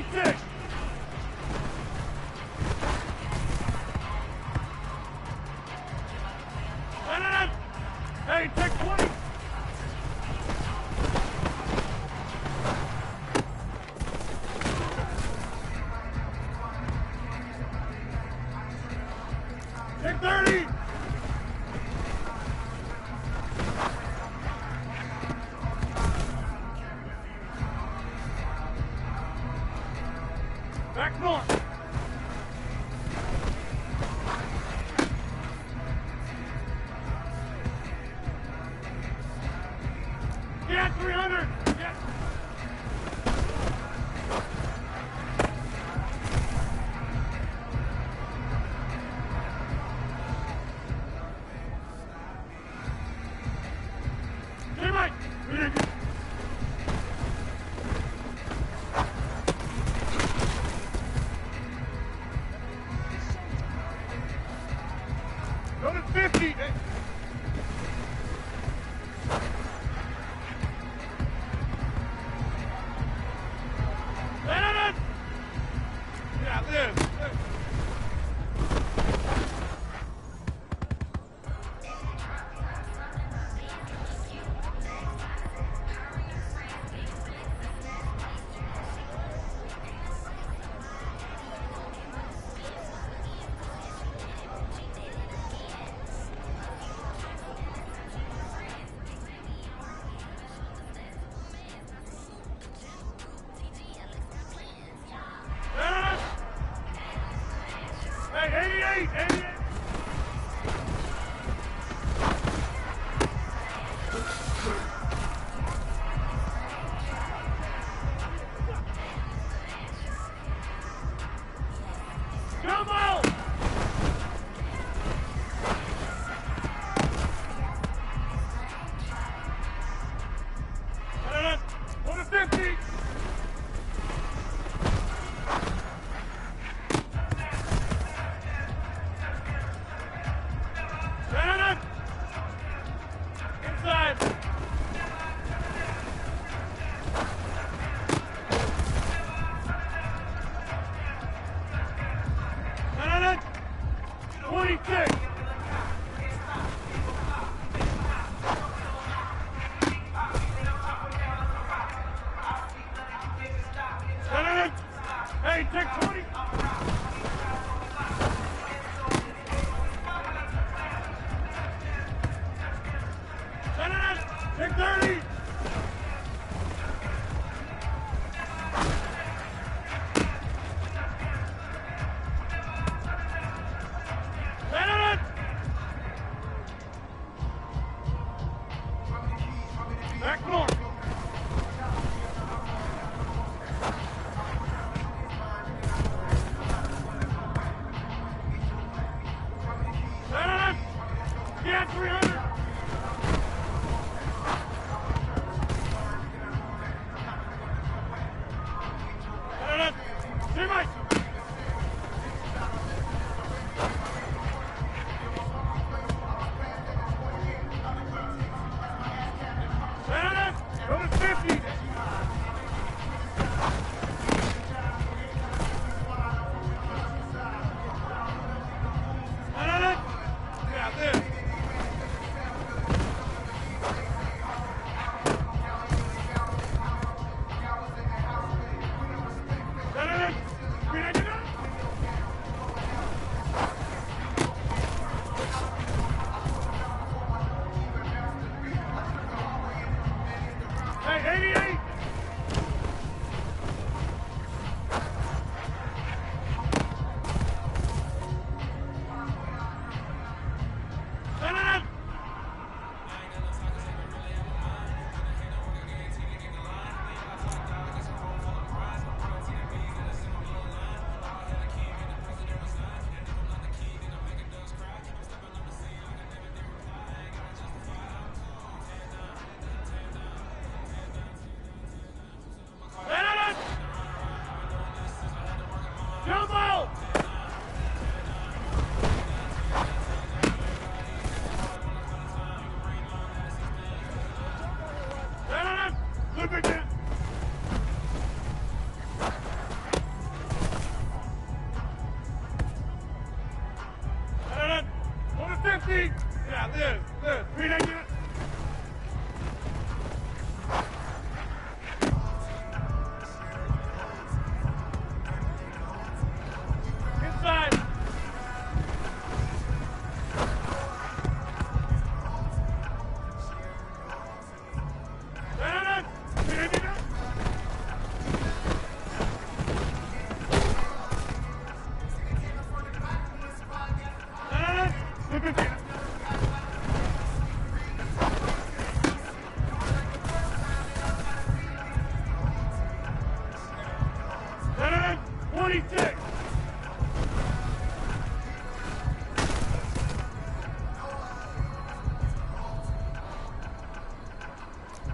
26. Hey, take 20. Take 30. Back north. Yeah, 300. Yeah. Hey, Mike. Go to 50. Yeah, live. Hey, 88, 88. Come on! Go to 50. Inside. No. 26. No. Hey, take 20. Take 30. Back north. Yeah, 300. Hey, Mike. Go to 50. Yeah, there. Hey, 88!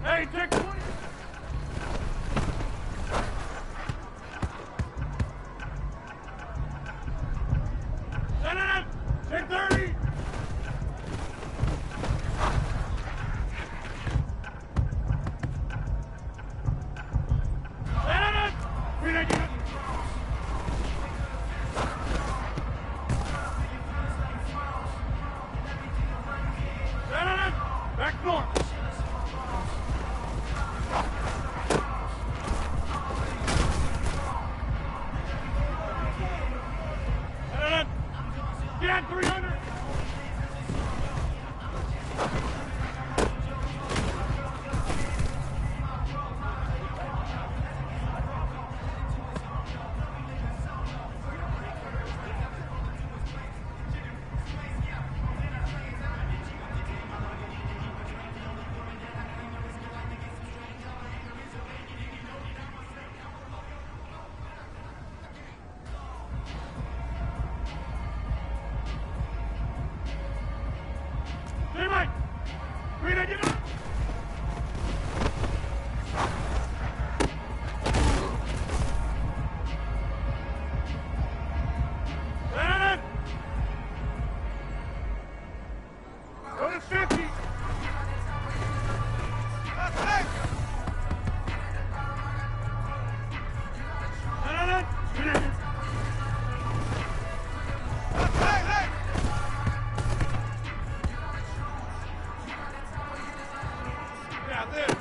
Hey, take 20. Take 30. Back north. Get 300. Hey, Mike! Read it, get up! Go to 50! That's it! Yeah, there.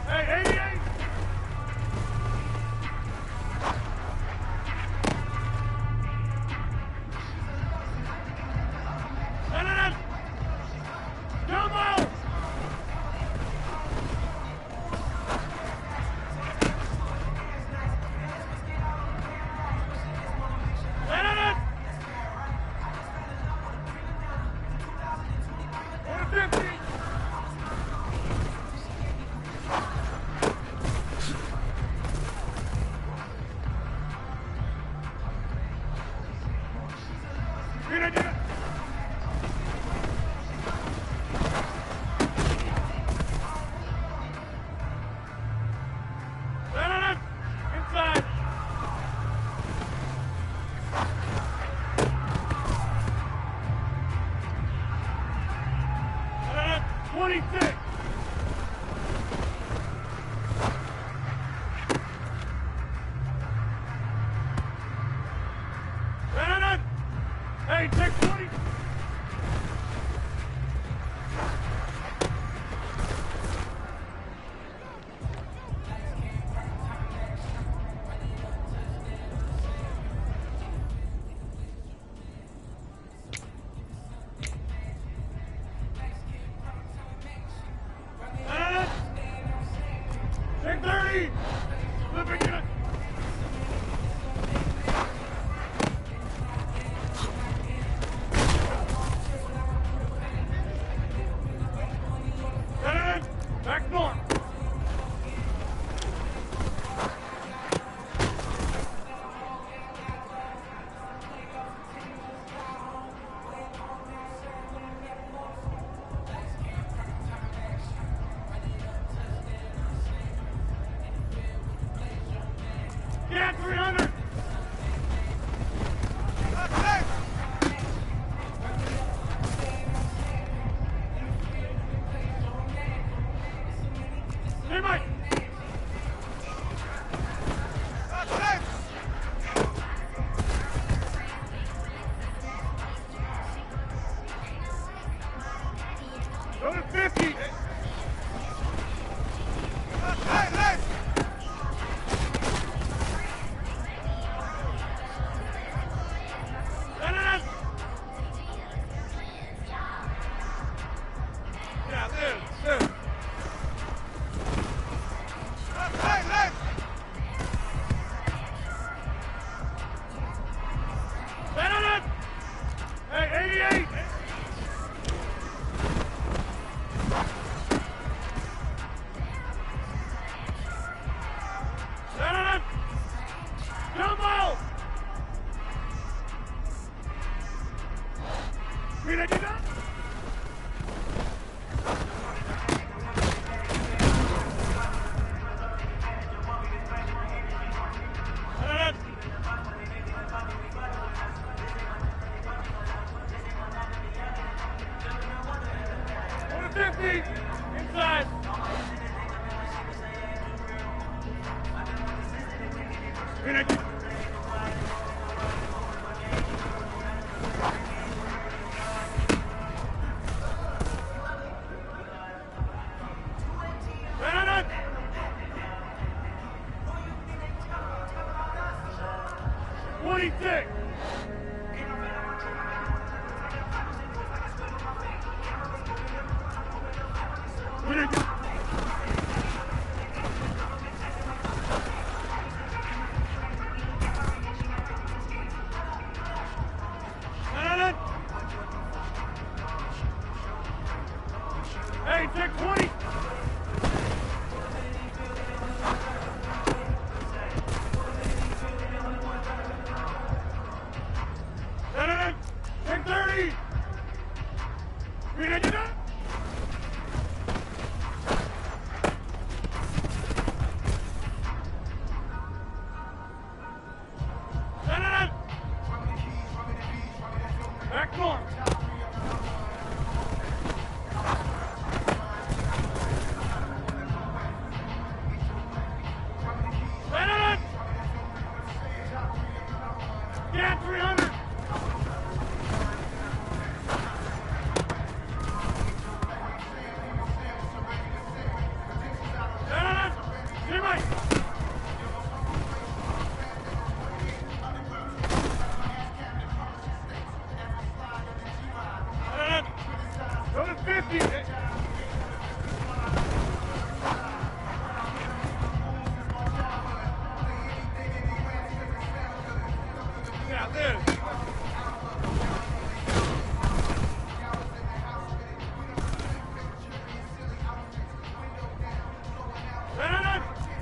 Hey, 88! Jumbo! Inside! 26! Hey, take 20! Take 30! Flip it, get it! Back north! Yeah, 300! That's it! Hey, Mike! That's it! Go to 50! That's it! Yeah, there. Hey, 88! 50. Inside. Finish. Hey, take 20. Take 30. Read it, back north. Yeah, 300. Go to 50. Yeah, there.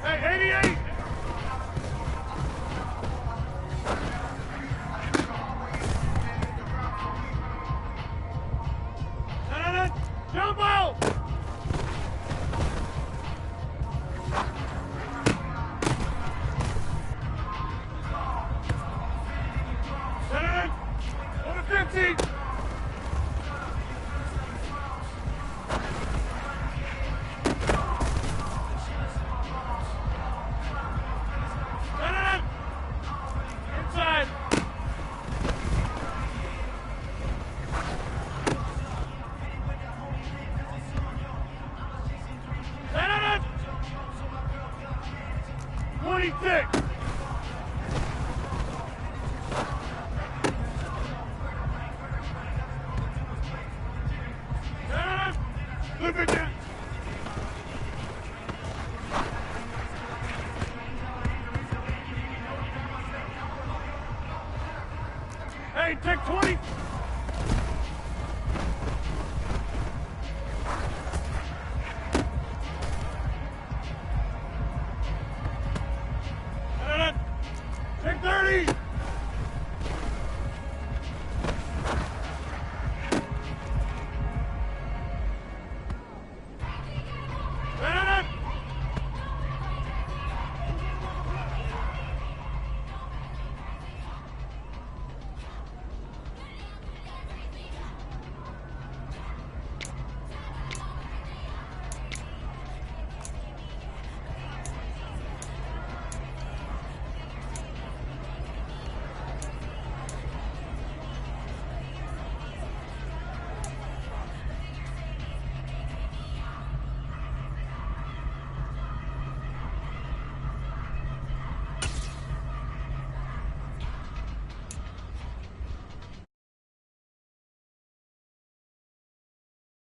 Hey, 88. Jump out! Go to 50. Inside. Stand 26. Stand Look at that.